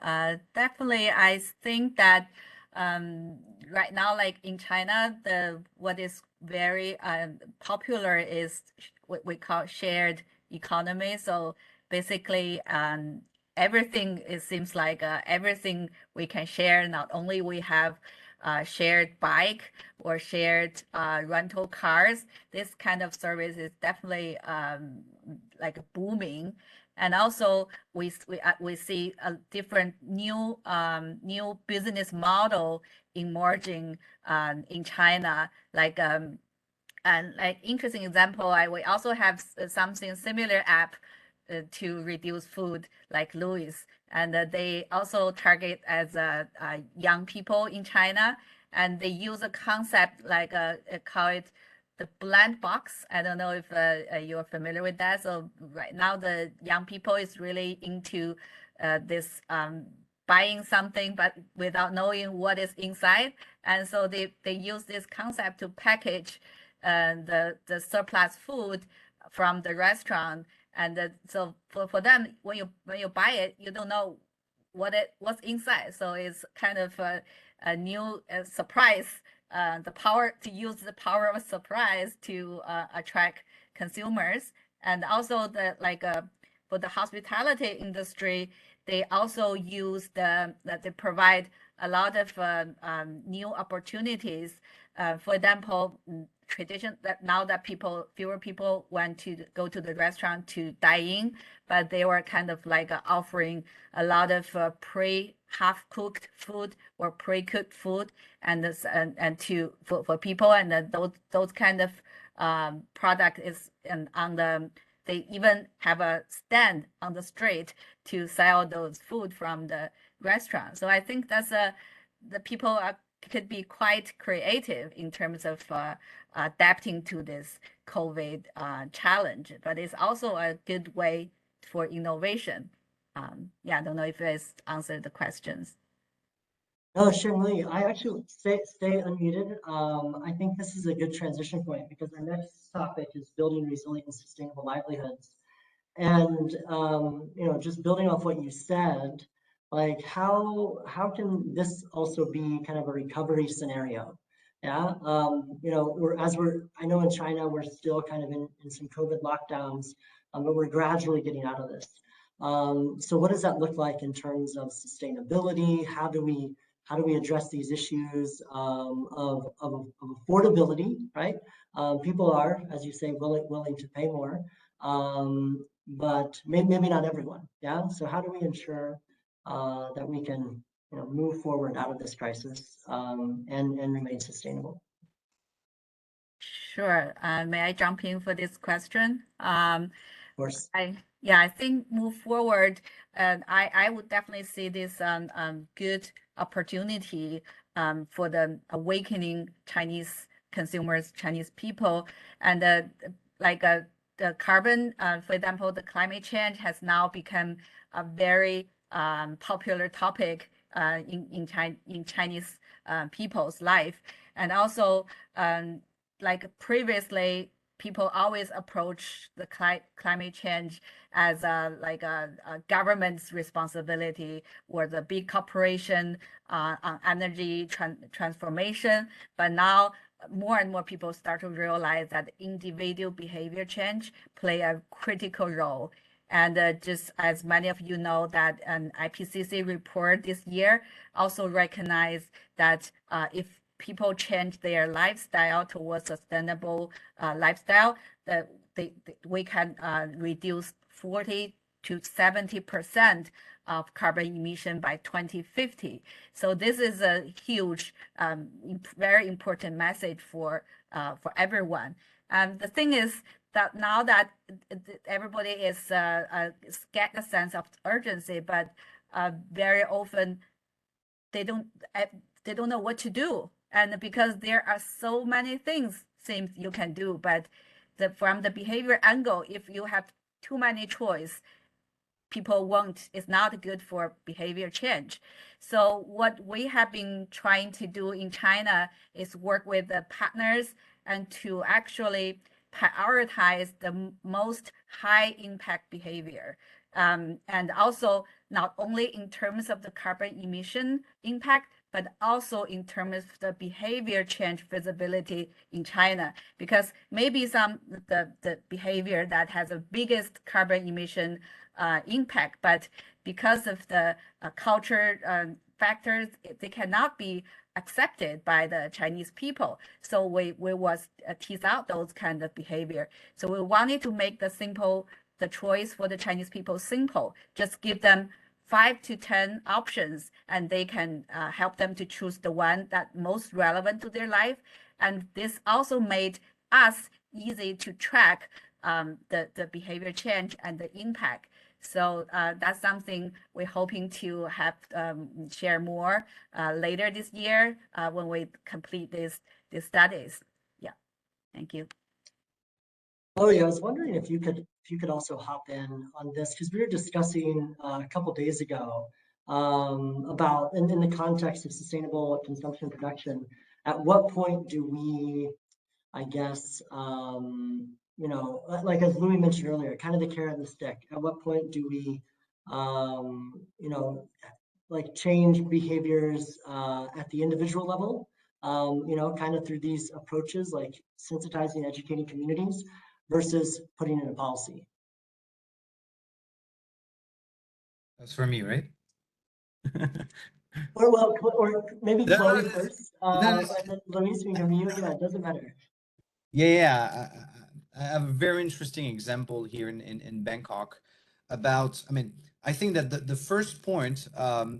Speaker 5: Definitely, I think that right now, like in China, what is very popular is what we call shared economy. So basically, everything, it seems like everything we can share. Not only we have shared bike or shared rental cars, this kind of service is definitely like booming. And also we see a different new business model emerging in China, like and like interesting example, we also have something similar app to reduce food like Louis, and they also target as young people in China, and they use a concept like call it the blend box. I don't know if you're familiar with that. So right now the young people is really into this buying something but without knowing what is inside, and so they use this concept to package the surplus food from the restaurant, and so for them, when you buy it, you don't know what's inside. So it's kind of a new surprise. The power to use the power of surprise to attract consumers, and also the like for the hospitality industry, they also use they provide a lot of new opportunities. For example, tradition that now that fewer people want to go to the restaurant to dine in, but they were kind of like offering a lot of half-cooked food or pre-cooked food, and for people, and those kind of product is on the. They even have a stand on the street to sell those food from the restaurant. So I think that's the people could be quite creative in terms of adapting to this COVID challenge, but it's also a good way for innovation. Yeah, I don't know if it's answered the questions.
Speaker 3: No, sure, Lee. I actually stay unmuted. I think this is a good transition point because our next topic is building resilient and sustainable livelihoods. And just building off what you said, like how can this also be kind of a recovery scenario? Yeah, I know in China we're still kind of in some COVID lockdowns, but we're gradually getting out of this. So what does that look like in terms of sustainability? How do we address these issues of affordability, right? People are, as you say, willing to pay more, but maybe not everyone. Yeah. So how do we ensure that we can move forward out of this crisis and remain sustainable?
Speaker 5: Sure. May I jump in for this question?
Speaker 3: Of course.
Speaker 5: I think move forward, and I would definitely see this good opportunity for the awakening Chinese consumers, Chinese people, and the carbon, for example, the climate change has now become a very popular topic in Chinese people's life, and also like previously, people always approach the climate change as a government's responsibility or the big corporation on energy transformation. But now more and more people start to realize that individual behavior change play a critical role. And just as many of you know, that an IPCC report this year also recognized that if people change their lifestyle towards sustainable lifestyle, that we can reduce 40 to 70% of carbon emission by 2050. So this is a huge, very important message for everyone. And the thing is that now that everybody is get a sense of urgency, but very often they don't know what to do. And because there are so many things seems you can do, but from the behavior angle, if you have too many choice, people won't, it's not good for behavior change. So what we have been trying to do in China is work with the partners and to actually prioritize the most high impact behavior. And also not only in terms of the carbon emission impact, but also in terms of the behavior change visibility in China, because maybe the behavior that has the biggest carbon emission impact, but because of the culture factors, they cannot be accepted by the Chinese people. So we was tease out those kind of behavior. So we wanted to make the choice for the Chinese people simple. Just give them 5 to 10 options, and they can help them to choose the one that most relevant to their life. And this also made us easy to track the behavior change and the impact. So that's something we're hoping to have share more later this year when we complete these studies. Yeah, thank you.
Speaker 3: Chloe, I was wondering if you could also hop in on this, because we were discussing a couple days ago about in the context of sustainable consumption and production, at what point do we, I guess, you know, like as Louis mentioned earlier, kind of the carrot and the stick. At what point do we, you know, like change behaviors at the individual level, you know, kind of through these approaches like sensitizing, educating communities versus putting in a policy?
Speaker 6: That's for me, right?
Speaker 3: Or well, or maybe
Speaker 6: No,
Speaker 3: Chloe
Speaker 6: no,
Speaker 3: first,
Speaker 6: no,
Speaker 3: and then Louise, we can come to you. Yeah, it doesn't matter.
Speaker 6: Yeah, I have a very interesting example here in Bangkok about, I mean, I think that the first point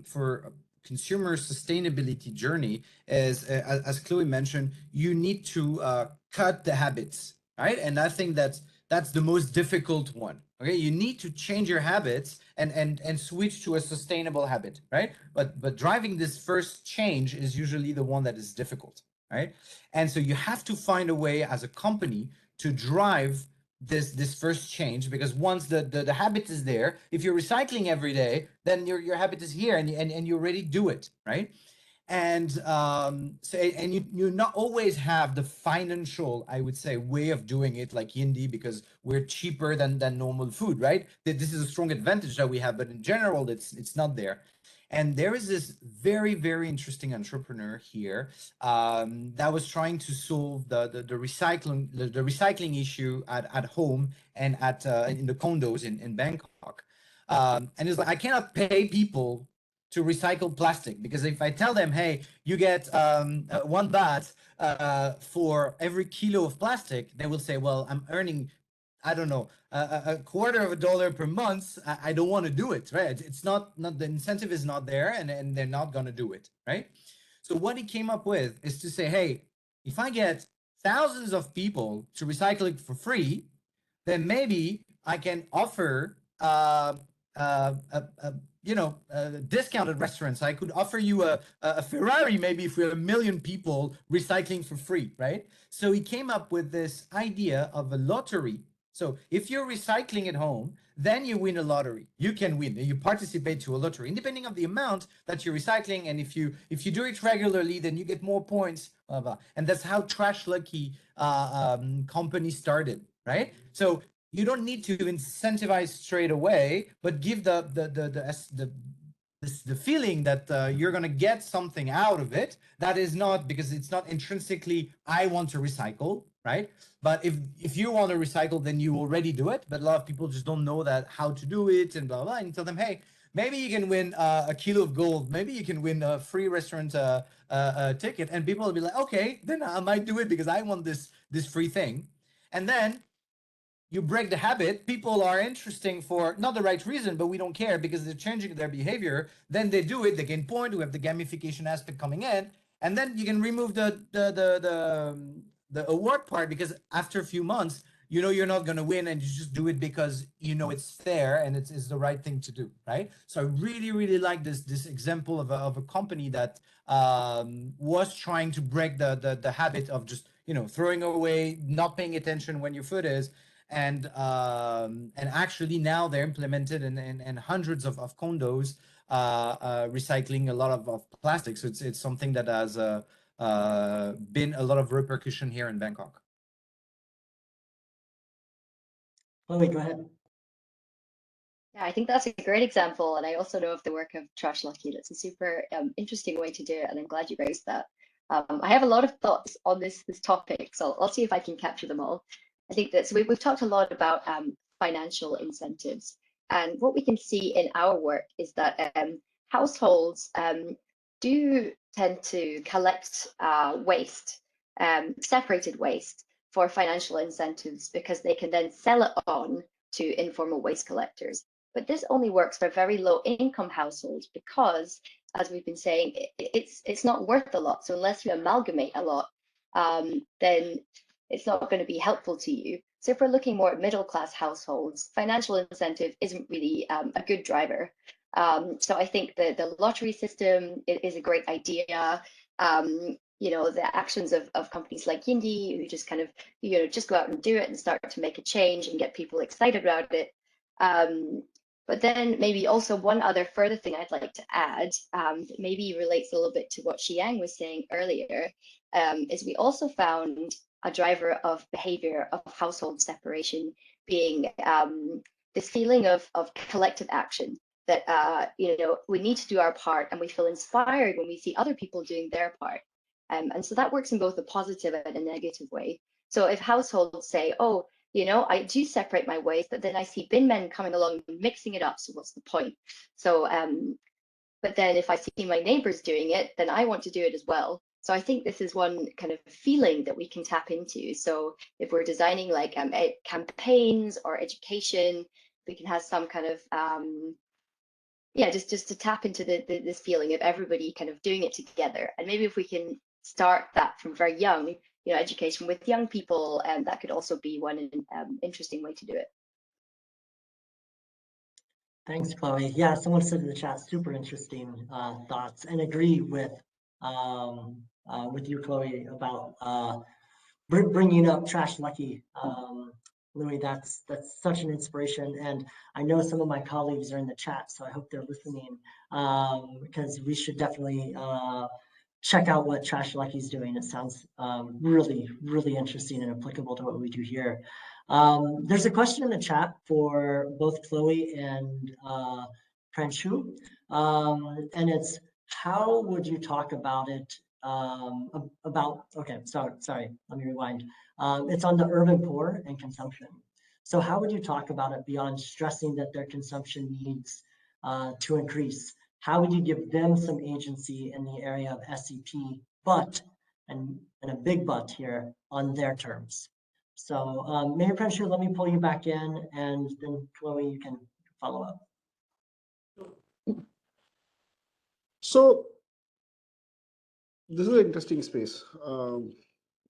Speaker 6: for a consumer sustainability journey is, as Chloe mentioned, you need to cut the habits, right? And I think that's the most difficult one. Okay, you need to change your habits and switch to a sustainable habit, right? But driving this first change is usually the one that is difficult, right? And so you have to find a way as a company to drive this first change, because once the habit is there, if you're recycling every day, then your habit is here and you already do it, right? And so and you not always have the financial, I would say, way of doing it like Yindi, because we're cheaper than normal food, right? This is a strong advantage that we have, but in general it's not there. And there is this very, very interesting entrepreneur here that was trying to solve the recycling issue at home and at in the condos in Bangkok. And it's like, I cannot pay people to recycle plastic, because if I tell them, hey, you get 1 baht for every kilo of plastic, they will say, well, I'm earning, I don't know, a $0.25 per month. I don't want to do it, right? It's not the incentive is not there, and they're not going to do it, right? So what he came up with is to say, hey, if I get thousands of people to recycle it for free, then maybe I can offer you know, discounted restaurants. I could offer you a Ferrari maybe if we have 1 million people recycling for free, right? So he came up with this idea of a lottery. So if you're recycling at home, then you win a lottery. You can win. You participate to a lottery, depending on the amount that you're recycling. And if you do it regularly, then you get more points. Blah, blah. And that's how Trash Lucky company started, right? So you don't need to incentivize straight away, but give the feeling that you're going to get something out of it. That is not, because it's not intrinsically, I want to recycle, right? But if you want to recycle, then you already do it. But a lot of people just don't know that how to do it and blah, blah. And you tell them, hey, maybe you can win a kilo of gold. Maybe you can win a free restaurant ticket. And people will be like, okay, then I might do it because I want this free thing. And then you break the habit, people are interesting for not the right reason, but we don't care because they're changing their behavior. Then they do it, they gain point, we have the gamification aspect coming in, and then you can remove the award part, because after a few months, you know you're not going to win, and you just do it because you know it's fair and it's the right thing to do, right? So I really like this example of a company that was trying to break the habit of just, you know, throwing away, not paying attention when your food is. And actually now they're implemented in hundreds of condos, recycling a lot of plastic. So it's something that has been a lot of repercussion here in Bangkok.
Speaker 3: Chloe, go ahead.
Speaker 7: Yeah, I think that's a great example. And I also know of the work of Trash Lucky. That's a super interesting way to do it. And I'm glad you raised that. I have a lot of thoughts on this topic, so I'll see if I can capture them all. I think that so we've talked a lot about financial incentives. And what we can see in our work is that households do tend to collect waste, separated waste, for financial incentives because they can then sell it on to informal waste collectors. But this only works for very low income households because, as we've been saying, it's not worth a lot. So unless you amalgamate a lot, then it's not going to be helpful to you. So if we're looking more at middle class households, financial incentive isn't really a good driver. So I think the lottery system is a great idea. You know, the actions of companies like Yindi, who just kind of, you know, just go out and do it and start to make a change and get people excited about it. But then maybe also one other further thing I'd like to add, that maybe relates a little bit to what Xiang was saying earlier, is we also found a driver of behavior of household separation being this feeling of collective action, that you know, we need to do our part and we feel inspired when we see other people doing their part. And so that works in both a positive and a negative way. So if households say, oh, you know, I do separate my waste, but then I see bin men coming along and mixing it up, so what's the point? So but then if I see my neighbors doing it, then I want to do it as well. So I think this is one kind of feeling that we can tap into. So if we're designing like campaigns or education, we can have some kind of yeah, just to tap into this feeling of everybody kind of doing it together. And maybe if we can start that from very young, you know, education with young people, and that could also be one interesting way to do it.
Speaker 3: Thanks, Chloe. Yeah, someone said in the chat, super interesting thoughts, and agree with you, Chloe, about bringing up Trash Lucky. Louis, that's such an inspiration, and I know some of my colleagues are in the chat, so I hope they're listening, because we should definitely check out what Trash Lucky's doing. It sounds really, really interesting and applicable to what we do here. There's a question in the chat for both Chloe and Pranshu, and it's, how would you talk about it? Okay, sorry, let me rewind. It's on the urban poor and consumption. So how would you talk about it beyond stressing that their consumption needs to increase? How would you give them some agency in the area of SEP, but, and a big but here, on their terms? So Mayor Pranshu, let me pull you back in, and then Chloe, you can follow up.
Speaker 4: So this is an interesting space,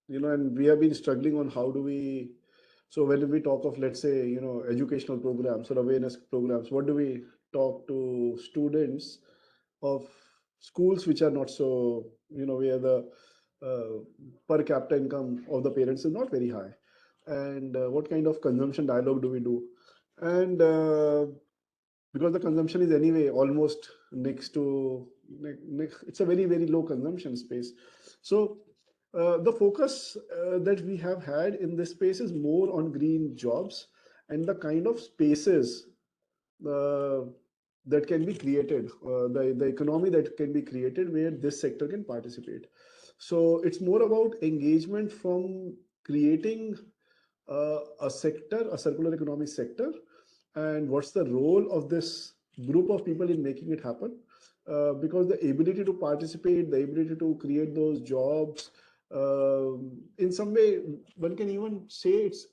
Speaker 4: you know, and we have been struggling on how do we, so when we talk of, let's say, you know, educational programs or awareness programs, what do we talk to students of schools which are not so, you know, where the per capita income of the parents is not very high, and what kind of consumption dialogue do we do? And because the consumption is anyway almost next to it's a very, very low consumption space. So the focus that we have had in this space is more on green jobs and the kind of spaces that can be created, the economy that can be created where this sector can participate. So it's more about engagement from creating a sector, a circular economy sector, and what's the role of this group of people in making it happen. Because the ability to participate, the ability to create those jobs, in some way, one can even say it's,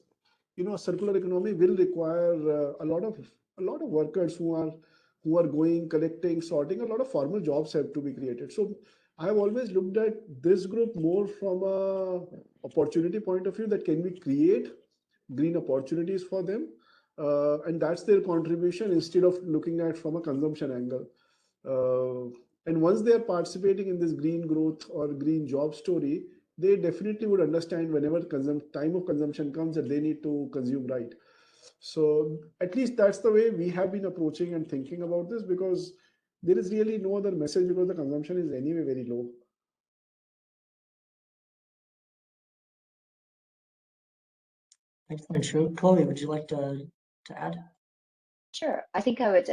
Speaker 4: you know, a circular economy will require a lot of workers who are going, collecting, sorting. A lot of formal jobs have to be created. So I have always looked at this group more from a opportunity point of view, that can we create green opportunities for them, and that's their contribution, instead of looking at from a consumption angle. And once they are participating in this green growth or green job story, they definitely would understand whenever time of consumption comes that they need to consume right. So at least that's the way we have been approaching and thinking about this, because there is really no other message, because the consumption is anyway very low.
Speaker 3: Thanks, Pranshu. Chloe, would you like to add?
Speaker 7: Sure, I think I would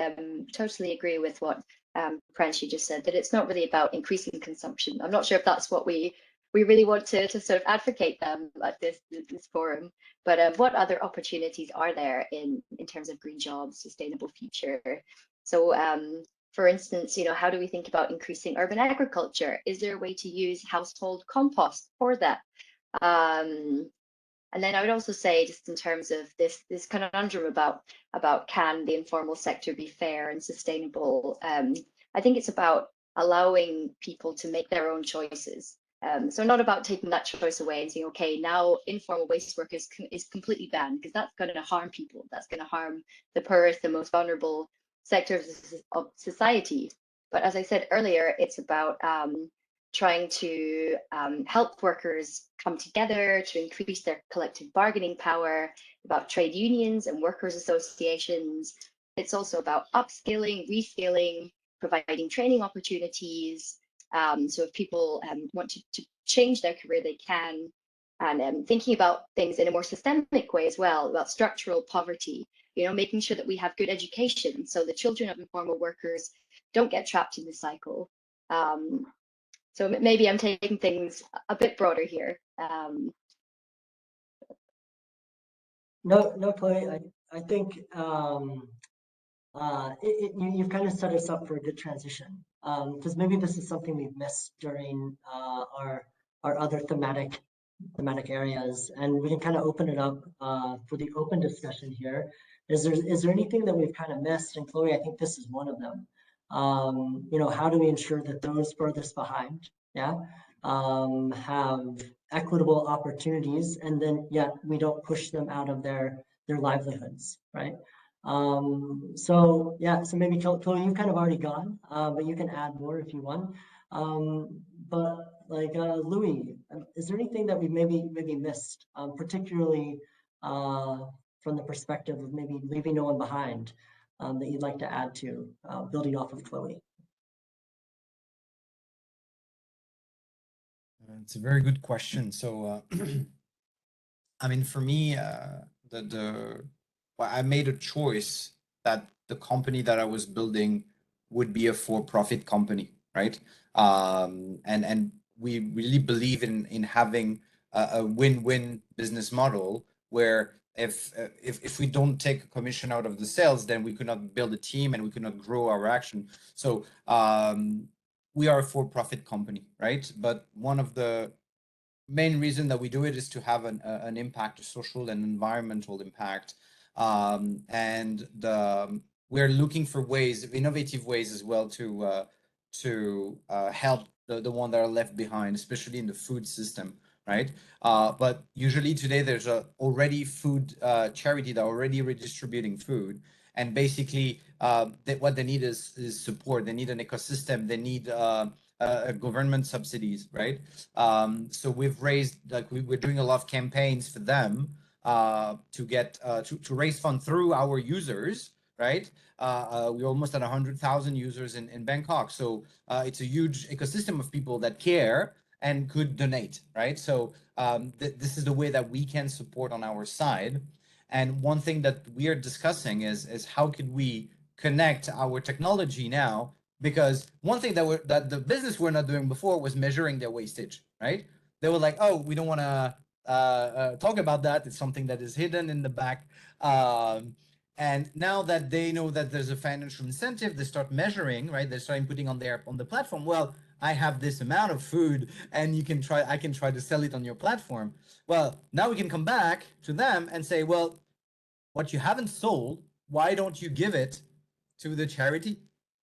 Speaker 7: totally agree with what Pranshu just said, that it's not really about increasing consumption. I'm not sure if that's what we we really want to sort of advocate them at this forum. But what other opportunities are there in terms of green jobs, sustainable future? So for instance, how do we think about increasing urban agriculture? Is there a way to use household compost for that? And then I would also say, just in terms of this conundrum about can the informal sector be fair and sustainable? I think it's about allowing people to make their own choices. So not about taking that choice away and saying, okay, now informal waste work is completely banned, because that's going to harm people. That's going to harm the poorest, the most vulnerable sectors of society. But as I said earlier, it's about trying to help workers come together to increase their collective bargaining power, about trade unions and workers associations. It's also about upskilling, reskilling, providing training opportunities. So if people want to change their career, they can. And thinking about things in a more systemic way as well, about structural poverty, making sure that we have good education so the children of informal workers don't get trapped in the cycle. So maybe I'm taking things a bit broader here.
Speaker 3: No, Chloe, I think you've kind of set us up for a good transition, because maybe this is something we've missed during our other thematic areas, and we can kind of open it up for the open discussion here. Is there anything that we've kind of missed? And Chloe, I think this is one of them. How do we ensure that those furthest behind, have equitable opportunities, and then yet we don't push them out of their livelihoods, right? So maybe Chloe, you've kind of already gone, but you can add more if you want. But like Louis, is there anything that we maybe missed, particularly from the perspective of maybe leaving no one behind, that you'd like to add to, building off of Chloe?
Speaker 6: It's a very good question. So, I mean, for me, I made a choice that the company that I was building would be a for-profit company, right? And we really believe in having a win-win business model where if we don't take a commission out of the sales, then we could not build a team and we could not grow our action. So we are a for-profit company, right? But one of the main reason that we do it is to have an impact, a social and environmental impact. And we're looking for ways, innovative ways as well to help the one that are left behind, especially in the food system, right? But usually today there's already food charity that are already redistributing food. And basically what they need is support. They need an ecosystem. They need government subsidies, right? So we've raised, like we're doing a lot of campaigns for them to get to raise funds through our users, right? We're almost at 100,000 users in Bangkok. So it's a huge ecosystem of people that care and could donate, right? So this is the way that we can support on our side. And one thing that we are discussing is how could we connect our technology now, because one thing that the business were not doing before was measuring their wastage, right? They were like, oh, we don't want to talk about that. It's something that is hidden in the back. And now that they know that there's a financial incentive, they start measuring, right? They're starting putting on the platform. Well, I have this amount of food, and I can try to sell it on your platform. Well, now we can come back to them and say, well, what you haven't sold, why don't you give it to the charity,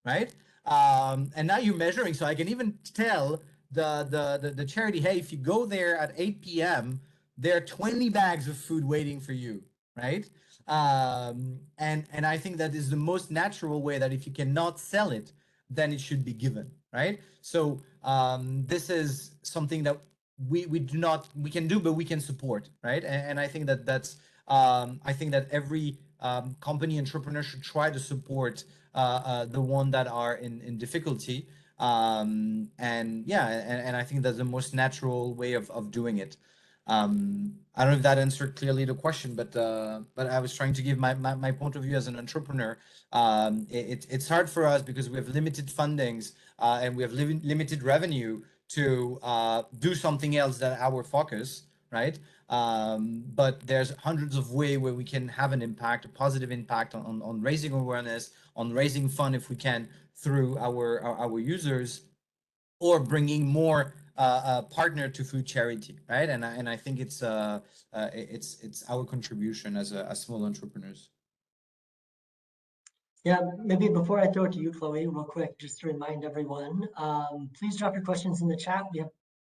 Speaker 6: right? And now you're measuring, so I can even tell the charity, hey, if you go there at 8 p.m., there are 20 bags of food waiting for you, right? And I think that is the most natural way, that if you cannot sell it, then it should be given, right? So this is something that we can do, but we can support, right? And I think that's I think that every company entrepreneur should try to support the one that are in difficulty. And I think that's the most natural way of doing it. I don't know if that answered clearly the question, but I was trying to give my point of view as an entrepreneur. It's hard for us because we have limited fundings and we have limited revenue to do something else than our focus, right? But there's hundreds of ways where we can have an impact, a positive impact on raising awareness, on raising fund if we can through our users, or bringing more partner to food charity, right? And I think it's our contribution as small entrepreneurs.
Speaker 3: Yeah, maybe before I throw it to you, Chloe, real quick, just to remind everyone, please drop your questions in the chat. We have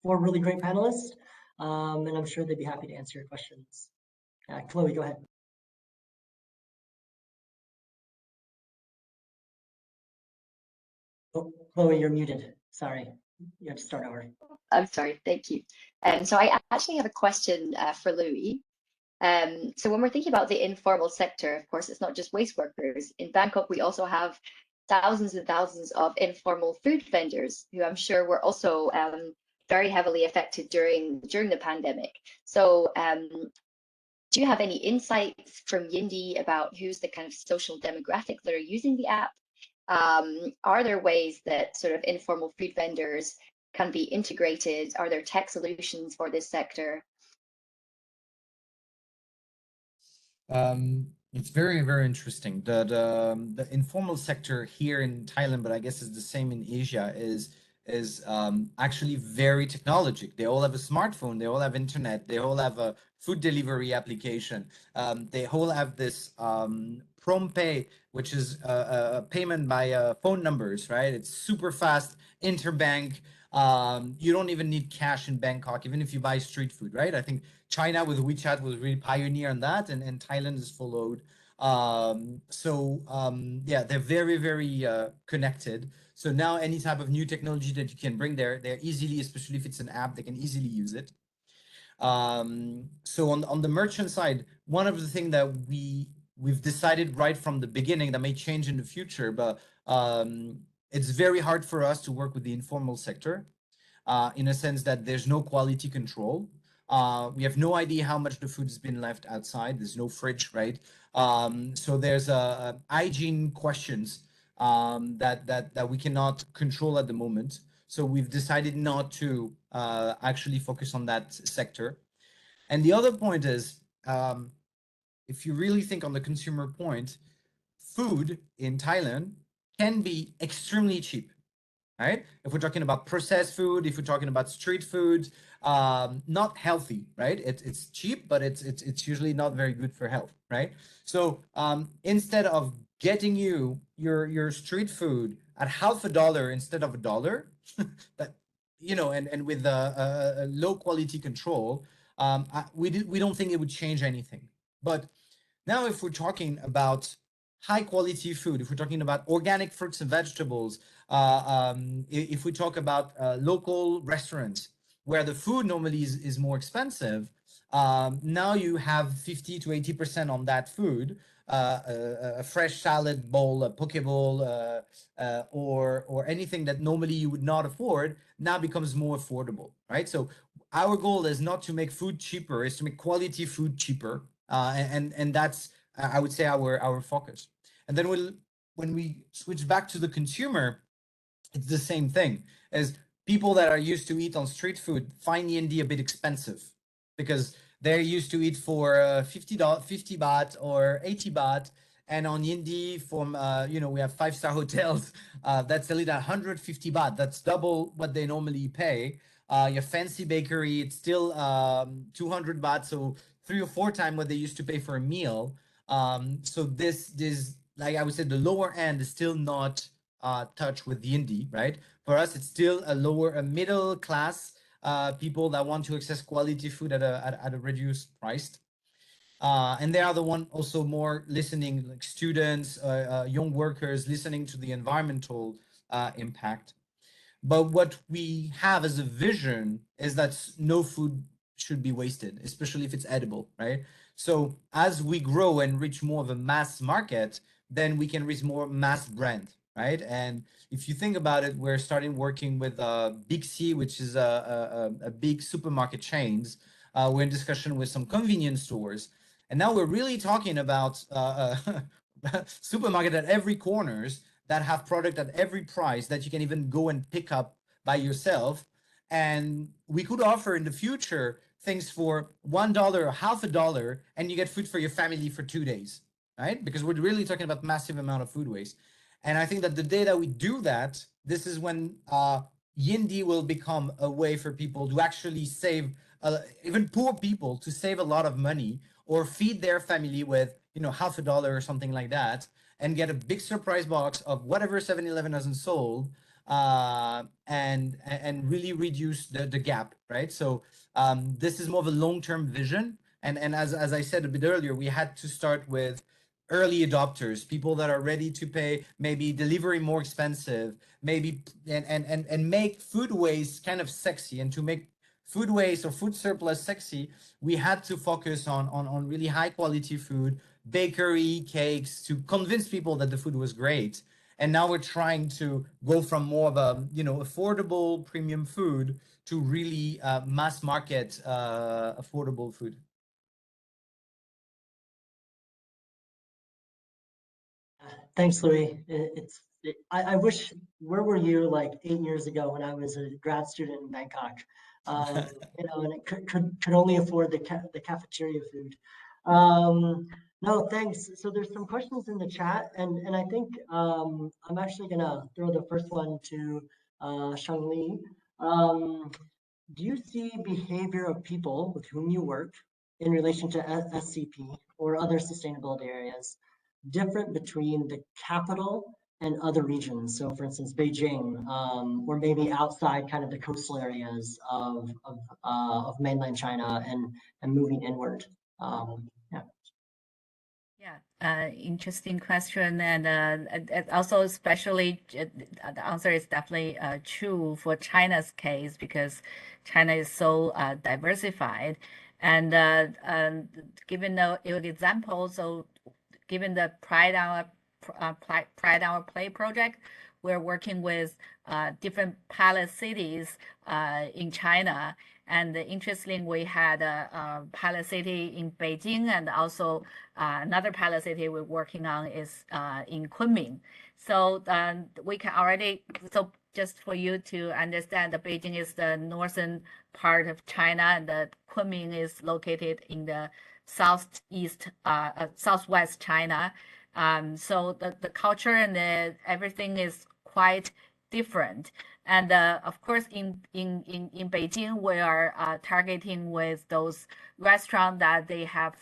Speaker 3: 4 really great panelists, and I'm sure they'd be happy to answer your questions. Chloe, go ahead. Oh, Chloe, you're muted. Sorry, you have to start over.
Speaker 7: I'm sorry, thank you. So I actually have a question for Louis. So when we're thinking about the informal sector, of course, it's not just waste workers. In Bangkok, we also have thousands and thousands of informal food vendors who I'm sure were also very heavily affected during the pandemic. So do you have any insights from Yindi about who's the kind of social demographic that are using the app? Are there ways that sort of informal food vendors can be integrated? Are there tech solutions for this sector?
Speaker 6: It's very, very interesting. The informal sector here in Thailand, but I guess it's the same in Asia, is actually very technologic. They all have a smartphone, they all have internet, they all have a food delivery application. They all have this PromptPay, which is a payment by phone numbers, right? It's super fast, interbank. You don't even need cash in Bangkok, even if you buy street food, right? I think China with WeChat was really pioneer on that, and Thailand has followed. Yeah, they're very, very connected. So now any type of new technology that you can bring there, they're easily, especially if it's an app, they can easily use it. So on the merchant side, one of the things that we've decided right from the beginning that may change in the future, but it's very hard for us to work with the informal sector in a sense that there's no quality control. We have no idea how much the food has been left outside. There's no fridge, right? So there's hygiene questions that we cannot control at the moment. So we've decided not to actually focus on that sector. And the other point is, if you really think on the consumer point, food in Thailand can be extremely cheap. Right? If we're talking about processed food, if we're talking about street food, not healthy, right? It's cheap, but it's usually not very good for health, right? So instead of getting your street food at $50 instead of $1, that and with a low quality control, we don't think it would change anything. But now, if we're talking about high quality food, if we're talking about organic fruits and vegetables, if we talk about local restaurants where the food normally is more expensive, now you have 50 to 80% on that food, a fresh salad bowl, a poke bowl, or anything that normally you would not afford now becomes more affordable, right? So our goal is not to make food cheaper, is to make quality food cheaper. And that's, I would say, our focus. And then when we switch back to the consumer, it's the same thing as people that are used to eat on street food find Yindi a bit expensive because they're used to eat for 50 baht or 80 baht. And on Yindi, from we have 5-star hotels that sell it at 150 baht. That's double what they normally pay. Your fancy bakery, it's still 200 baht, so 3 or 4 times what they used to pay for a meal. So this like I would say, the lower end is still not touched with Yindi, right? For us, it's still a middle class people that want to access quality food at a reduced price. And they are the one also more listening, like students, young workers, listening to the environmental impact. But what we have as a vision is that no food should be wasted, especially if it's edible, right? So as we grow and reach more of a mass market, then we can reach more mass brand, right? And if you think about it, we're starting working with Big C, which is a big supermarket chains. We're in discussion with some convenience stores. And now we're really talking about supermarket at every corners that have product at every price that you can even go and pick up by yourself. And we could offer in the future things for $1 or half a dollar, and you get food for your family for 2 days, right? Because we're really talking about massive amount of food waste. And I think that the day that we do that, this is when Yindi will become a way for people to actually save, even poor people, to save a lot of money or feed their family with, you know, half a dollar or something like that, and get a big surprise box of whatever 7-Eleven hasn't sold, and really reduce the gap, right? So this is more of a long-term vision. And as I said a bit earlier, we had to start with early adopters, people that are ready to pay maybe delivery more expensive, maybe and make food waste kind of sexy. And to make food waste or food surplus sexy, we had to focus on really high quality food, bakery, cakes, to convince people that the food was great. And now we're trying to go from more of a, you know, affordable premium food to really mass market affordable food.
Speaker 3: Thanks, Louis. I wish, where were you like 8 years ago when I was a grad student in Bangkok? You know, and it could only afford the cafeteria food. No, thanks. So there's some questions in the chat, and I think I'm actually gonna throw the first one to Shang Li. Do you see behavior of people with whom you work in relation to SCP or other sustainability areas different between the capital and other regions? So, for instance, Beijing, or maybe outside kind of the coastal areas of mainland China and moving inward. Yeah.
Speaker 5: Yeah, interesting question, and also especially the answer is definitely true for China's case because China is so diversified, and given the example, so given the Pride Our Play project, we're working with different pilot cities in China. And interestingly, we had a pilot city in Beijing, and also another pilot city we're working on is in Kunming. So we can already, so just for you to understand, the Beijing is the northern part of China, and the Kunming is located in the southwest China. So the culture and everything is quite different. And of course, in Beijing, we are targeting with those restaurants that they have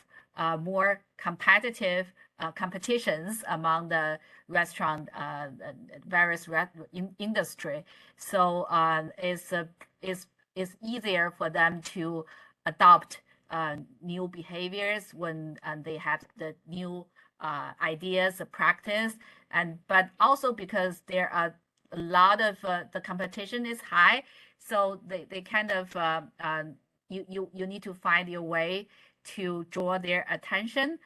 Speaker 5: more competitive competitions among the restaurant various industry. So it's easier for them to adopt new behaviors when they have the new ideas, practice, but also because there are a lot of the competition is high, so they kind of you need to find your way to draw their attention,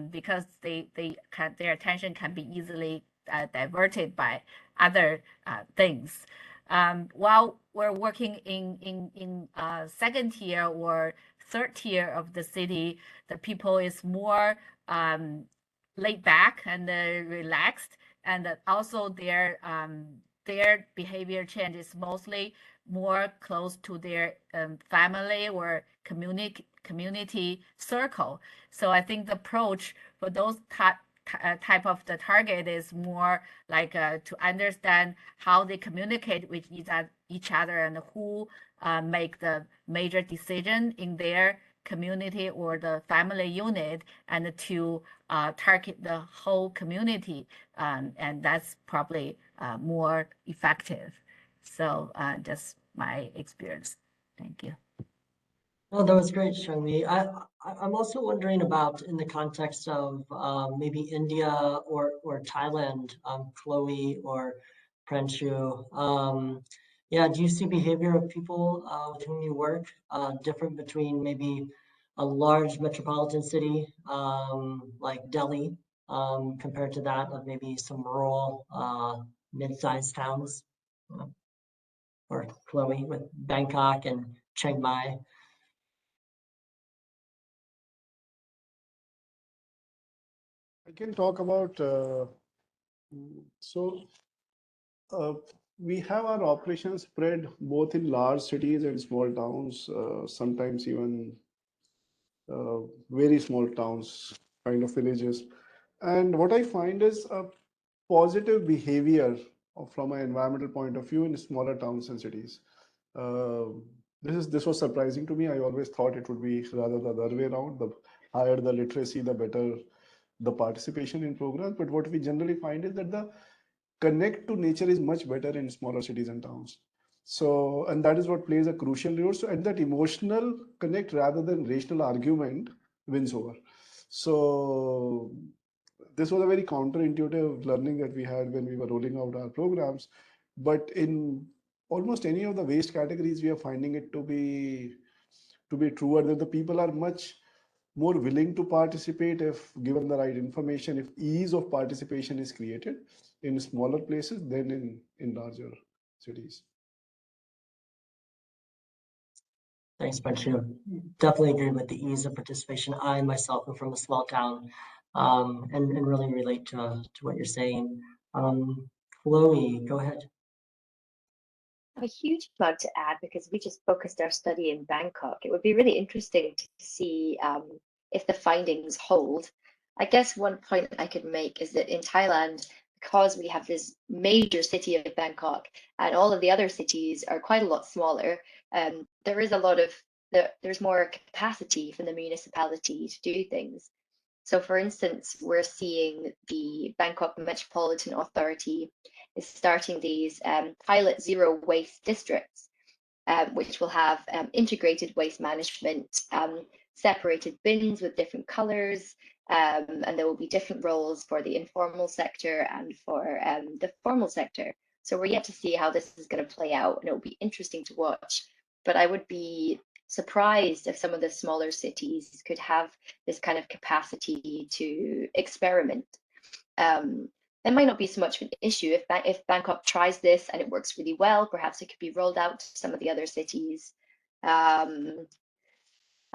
Speaker 5: because their attention can be easily diverted by other things. While we're working in second tier or third tier of the city, the people is more laid back and relaxed, and also their behavior change is mostly more close to their family or community circle. So I think the approach for those type of the target is more like to understand how they communicate with each other and who make the major decision in their community or the family unit, and to target the whole community, and that's probably more effective. So just my experience. Thank you.
Speaker 3: Oh, that was great, Shangli. I'm also wondering about in the context of maybe India or Thailand, Chloe or Pranshu. Yeah, do you see behavior of people with whom you work different between maybe a large metropolitan city like Delhi compared to that of maybe some rural mid-sized towns? Or Chloe with Bangkok and Chiang Mai.
Speaker 4: I can talk about so we have our operations spread both in large cities and small towns, sometimes even uh, very small towns, kind of villages. And what I find is a positive behavior from an environmental point of view in smaller towns and cities. Uh, this was surprising to me. I always thought it would be rather the other way around. The higher the literacy, the better the participation in programs. But what we generally find is that the connect to nature is much better in smaller cities and towns. So, and that is what plays a crucial role. So, and that emotional connect rather than rational argument wins over. So, this was a very counterintuitive learning that we had when we were rolling out our programs. But in almost any of the waste categories, we are finding it to be truer that the people are much more willing to participate if given the right information, if ease of participation is created in smaller places than in larger cities.
Speaker 3: Thanks, Panshu. Definitely agree with the ease of participation. I myself am from a small town, and really relate to what you're saying. Chloe, go ahead.
Speaker 7: A huge amount to add because we just focused our study in Bangkok. It would be really interesting to see if the findings hold. I guess one point I could make is that in Thailand, because we have this major city of Bangkok and all of the other cities are quite a lot smaller, there is a lot of there's more capacity for the municipality to do things. So for instance, we're seeing the Bangkok Metropolitan Authority is starting these pilot zero waste districts, which will have integrated waste management, separated bins with different colors, and there will be different roles for the informal sector and for the formal sector. So we're yet to see how this is going to play out, and it will be interesting to watch. But I would be surprised if some of the smaller cities could have this kind of capacity to experiment. There might not be so much of an issue if Bangkok tries this and it works really well. Perhaps it could be rolled out to some of the other cities. And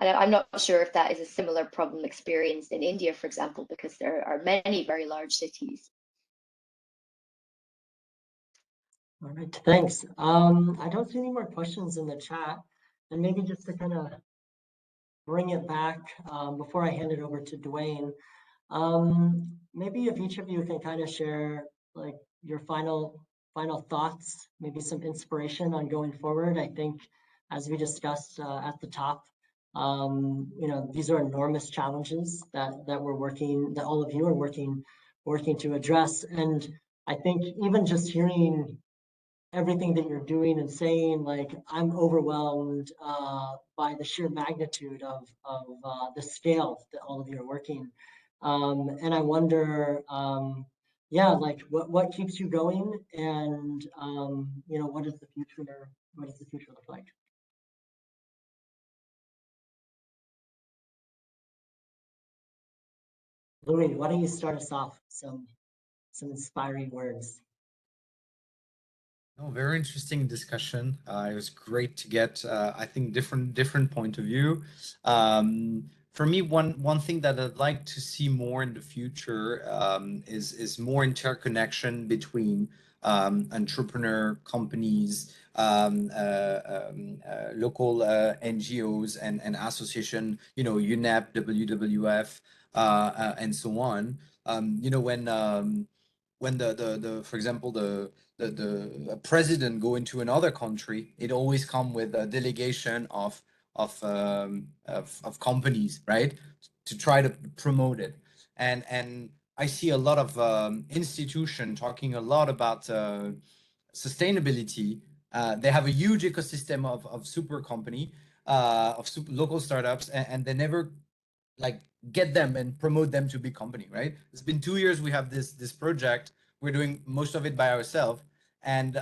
Speaker 7: I'm not sure if that is a similar problem experienced in India, for example, because there are many very large cities.
Speaker 3: All right, thanks. I don't see any more questions in the chat, and maybe just to kind of bring it back before I hand it over to Dwayne. Maybe if each of you can kind of share like your final thoughts, maybe some inspiration on going forward. I think as we discussed at the top, these are enormous challenges that all of you are working to address. And I think even just hearing everything that you're doing and saying, like, I'm overwhelmed by the sheer magnitude of the scale that all of you are working. And I wonder, like what keeps you going, and what does the future look like? Louis, why don't you start us off some inspiring words?
Speaker 6: No, very interesting discussion. It was great to get, I think, different point of view. For me, one thing that I'd like to see more in the future is more interconnection between entrepreneur companies, local NGOs and association, UNEP, WWF, and so on. When the for example the president go into another country, it always come with a delegation of companies, right, to try to promote it. And I see a lot of institution talking a lot about sustainability. They have a huge ecosystem of super company, of super local startups, and they never like get them and promote them to big company, right? It's been 2 years we have this project. We're doing most of it by ourselves, and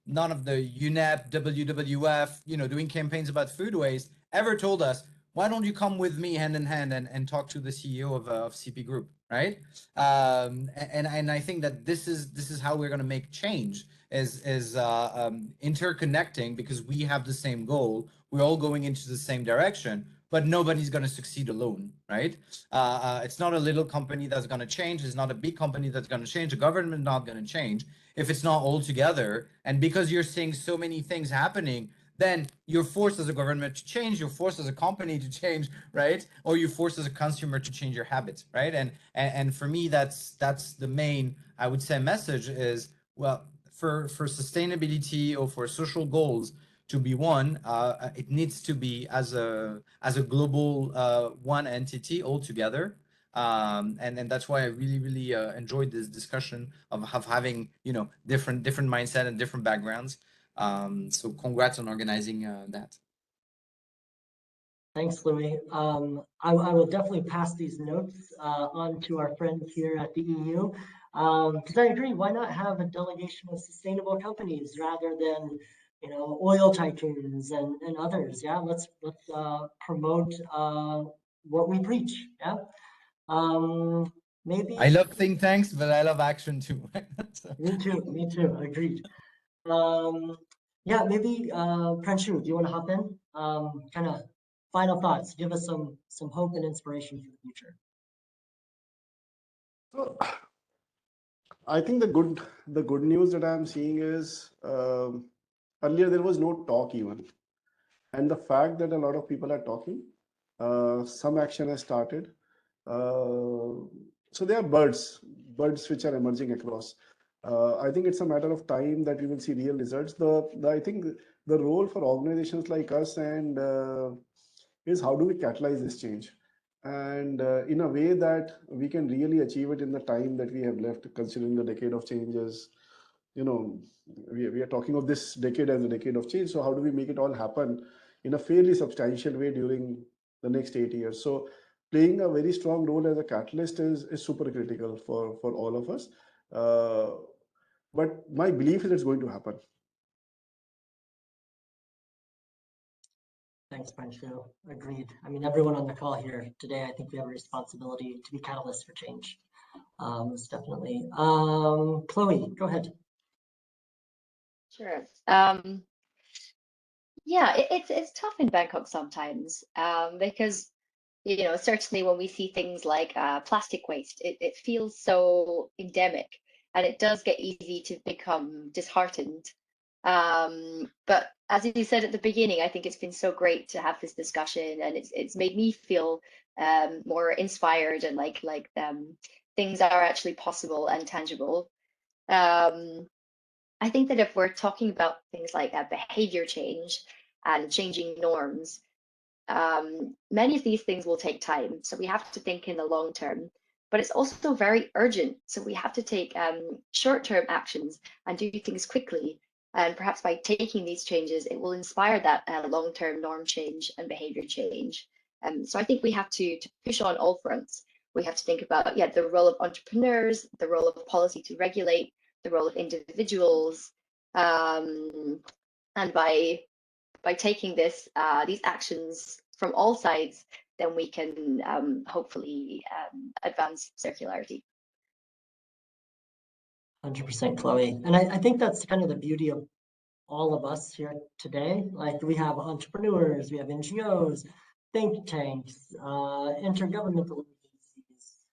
Speaker 6: none of the UNEP, WWF, doing campaigns about food waste ever told us, why don't you come with me hand in hand and talk to the CEO of CP Group, right? And I think that this is how we're going to make change, is interconnecting, because we have the same goal. We're all going into the same direction. but nobody's going to succeed alone, right? It's not a little company that's going to change. It's not a big company that's going to change. The government not going to change if it's not all together. And because you're seeing so many things happening, then you're forced as a government to change, you're forced as a company to change, right? Or you're forced as a consumer to change your habits, right? And for me, that's the main, I would say, message is, well, for sustainability or for social goals to be won, it needs to be as a global one entity altogether. And that's why I really enjoyed this discussion of having, you know, different mindset and different backgrounds. So congrats on organizing that.
Speaker 3: Thanks, Louis. I will definitely pass these notes on to our friends here at the EU, because I agree, why not have a delegation of sustainable companies rather than, you know, oil tycoons and others? Yeah, let's promote what we preach. Yeah. Maybe
Speaker 6: I love think tanks, but I love action too.
Speaker 3: me too, agreed. Yeah, maybe Pranshu, do you want to hop in? Kind of final thoughts, give us some hope and inspiration for the future.
Speaker 4: So I think the good news that I'm seeing is earlier there was no talk even, and the fact that a lot of people are talking, some action has started. So there are birds which are emerging across. I think it's a matter of time that we will see real results. I think the role for organizations like us and is how do we catalyze this change, and in a way that we can really achieve it in the time that we have left, considering the decade of changes. You know, we are talking of this decade as a decade of change. So how do we make it all happen in a fairly substantial way during the next 8 years? So playing a very strong role as a catalyst is super critical for all of us. But my belief is it's going to happen.
Speaker 3: Thanks, Pranshu. Agreed. I mean, everyone on the call here today, I think we have a responsibility to be catalysts for change. Most definitely. Chloe, go ahead.
Speaker 7: Sure. Yeah, it's tough in Bangkok sometimes, because you know, certainly when we see things like plastic waste, it feels so endemic, and it does get easy to become disheartened. But as you said at the beginning, I think it's been so great to have this discussion, and it's made me feel more inspired, and like things are actually possible and tangible. Um, I think that if we're talking about things like behavior change and changing norms, many of these things will take time. So we have to think in the long term, but it's also very urgent. So we have to take short-term actions and do things quickly. And perhaps by taking these changes, it will inspire that long-term norm change and behavior change. So I think we have to push on all fronts. We have to think about, yeah, the role of entrepreneurs, the role of policy to regulate, the role of individuals, and by taking these actions from all sides, then we can hopefully advance circularity.
Speaker 3: 100% Chloe. And I think that's kind of the beauty of all of us here today. Like we have entrepreneurs, we have NGOs, think tanks, intergovernmental agencies,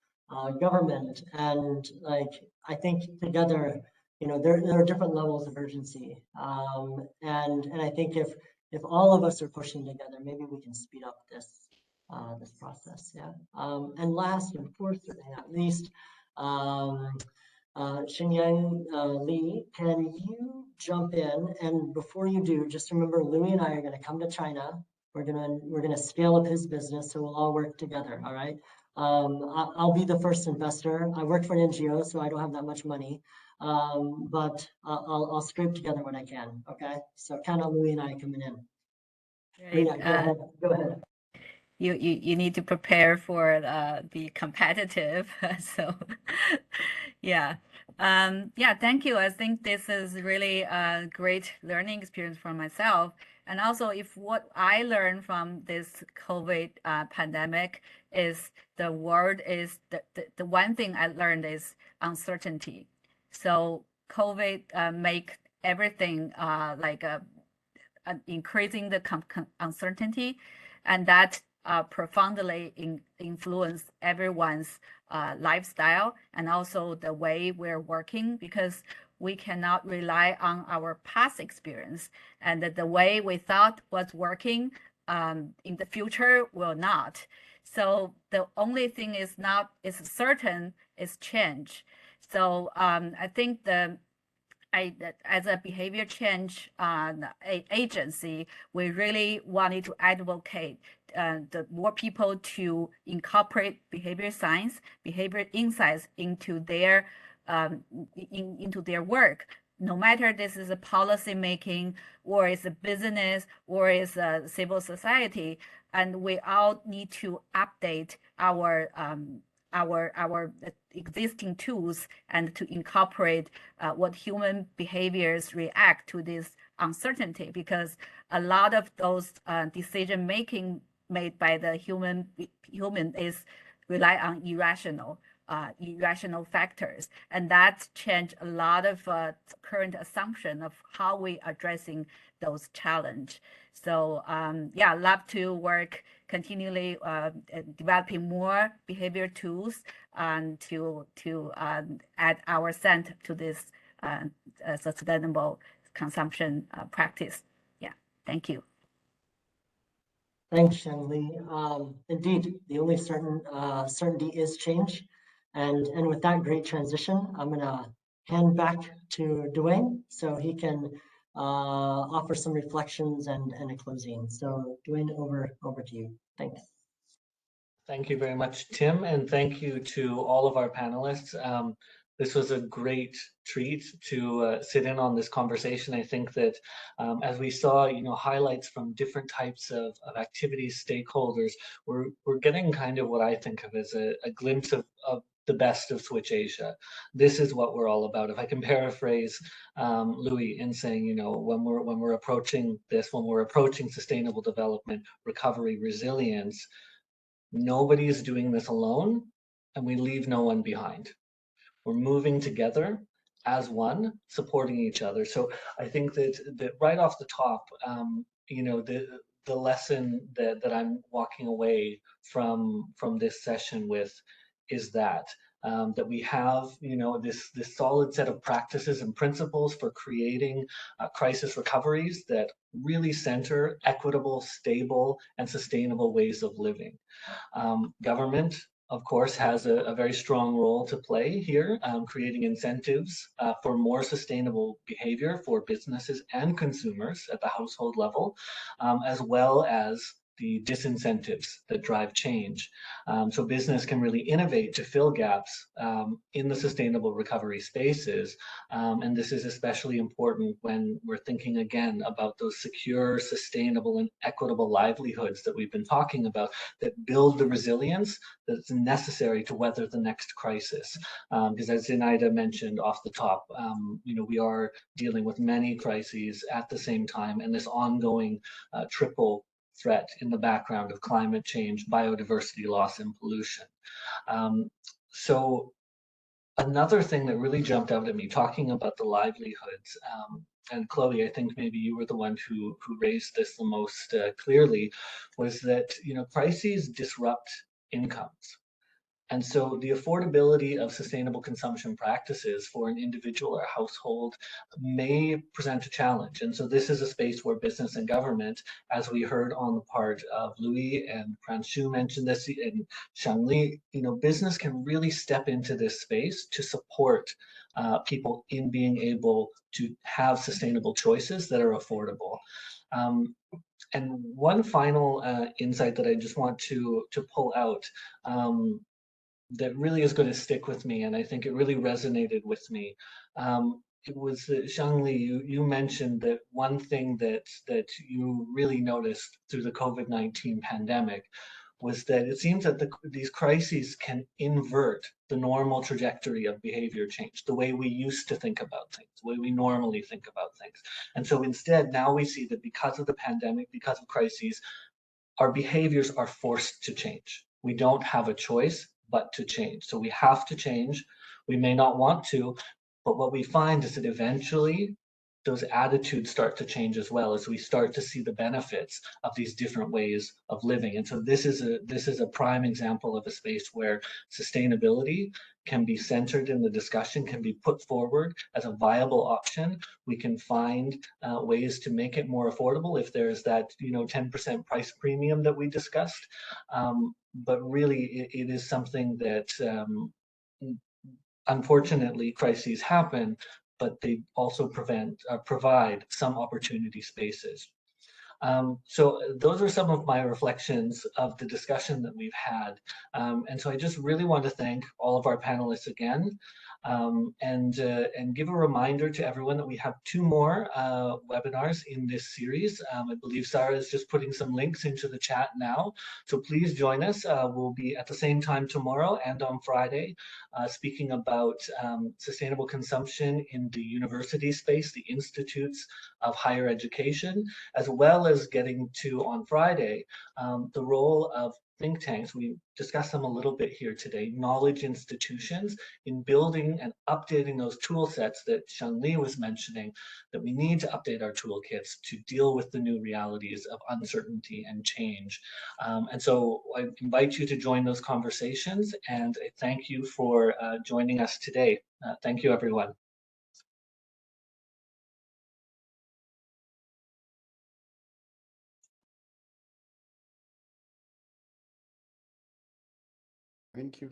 Speaker 3: government, and like I think together, you know, there are different levels of urgency, and I think if all of us are pushing together, maybe we can speed up this process. Yeah. And last and fourth, certainly not least, Xinyang Li, can you jump in? And before you do, just remember, Louis and I are going to come to China. We're gonna scale up his business, so we'll all work together. All right. I'll be the first investor. I work for an NGO, so I don't have that much money, but I'll scrape together what I can. Okay. So count on Louis and I coming in.
Speaker 5: Great.
Speaker 3: Rena, go ahead. Go ahead.
Speaker 5: You need to prepare for be competitive. So yeah. Yeah, thank you. I think this is really a great learning experience for myself. And also, if what I learned from this COVID pandemic is the one thing I learned is uncertainty. So COVID make everything like increasing the uncertainty, and that profoundly influence everyone's lifestyle and also the way we're working, because we cannot rely on our past experience, and that the way we thought was working in the future will not. So the only thing is certain is change. So I think as a behavior change agency, we really wanted to advocate the more people to incorporate behavior science, behavior insights into their into their work. No matter this is a policy making, or it's a business, or it's a civil society, and we all need to update our existing tools and to incorporate what human behaviors react to this uncertainty, because a lot of those decision making made by the human is rely on irrational factors, and that's changed a lot of current assumption of how we addressing those challenge. So yeah, love to work continually developing more behavior tools and to add our cent to this sustainable consumption practice. Yeah, thank you.
Speaker 3: Thanks, Shangli. Indeed, the only certainty is change. And with that great transition, I'm gonna hand back to Dwayne so he can offer some reflections and a closing. So Dwayne, over to you. Thanks.
Speaker 1: Thank you very much, Tim, and thank you to all of our panelists. This was a great treat to sit in on this conversation. I think that as we saw, highlights from different types of activities, stakeholders, we're getting kind of what I think of as a glimpse of the best of Switch Asia. This is what we're all about. If I can paraphrase Louis in saying, when we're approaching this, when we're approaching sustainable development, recovery, resilience, nobody is doing this alone, and we leave no one behind. We're moving together as one, supporting each other. So I think that right off the top, the lesson that I'm walking away from this session with is that we have this solid set of practices and principles for creating crisis recoveries that really center equitable, stable, and sustainable ways of living. Government, of course, has a very strong role to play here, creating incentives for more sustainable behavior for businesses and consumers at the household level, as well as the disincentives that drive change. So business can really innovate to fill gaps in the sustainable recovery spaces. And this is especially important when we're thinking again about those secure, sustainable, and equitable livelihoods that we've been talking about that build the resilience that's necessary to weather the next crisis. Because as Zenaida mentioned off the top, we are dealing with many crises at the same time, and this ongoing triple threat in the background of climate change, biodiversity loss, and pollution. So another thing that really jumped out at me, talking about the livelihoods, and Chloe, I think maybe you were the one who raised this the most clearly, was that crises disrupt incomes. And so the affordability of sustainable consumption practices for an individual or household may present a challenge. And so this is a space where business and government, as we heard on the part of Louis and Pranshu mentioned this, and Shangli, business can really step into this space to support people in being able to have sustainable choices that are affordable. And one final insight that I just want to pull out that really is going to stick with me, and I think it really resonated with me. It was Shangli, you mentioned that one thing that you really noticed through the COVID-19 pandemic was that it seems that these crises can invert the normal trajectory of behavior change, the way we used to think about things, the way we normally think about things. And so instead, now we see that because of the pandemic, because of crises, our behaviors are forced to change. We don't have a choice but to change. So we have to change. We may not want to, but what we find is that eventually those attitudes start to change as well as we start to see the benefits of these different ways of living. And so this is a prime example of a space where sustainability can be centered in the discussion, can be put forward as a viable option. We can find ways to make it more affordable if there's that 10% price premium that we discussed. But really, it is something that unfortunately crises happen, but they also provide some opportunity spaces. So those are some of my reflections of the discussion that we've had. And so I just really want to thank all of our panelists again, and give a reminder to everyone that we have 2 more webinars in this series. I believe Sarah is just putting some links into the chat now. So please join us. We'll be at the same time tomorrow and on Friday, speaking about sustainable consumption in the university space, the institutes of higher education, as well as getting to, on Friday, the role of think tanks. We discussed them a little bit here today, knowledge institutions, in building and updating those tool sets that Shang-Li was mentioning, that we need to update our toolkits to deal with the new realities of uncertainty and change. And so I invite you to join those conversations, and I thank you for joining us today. Thank you, everyone.
Speaker 4: Thank you.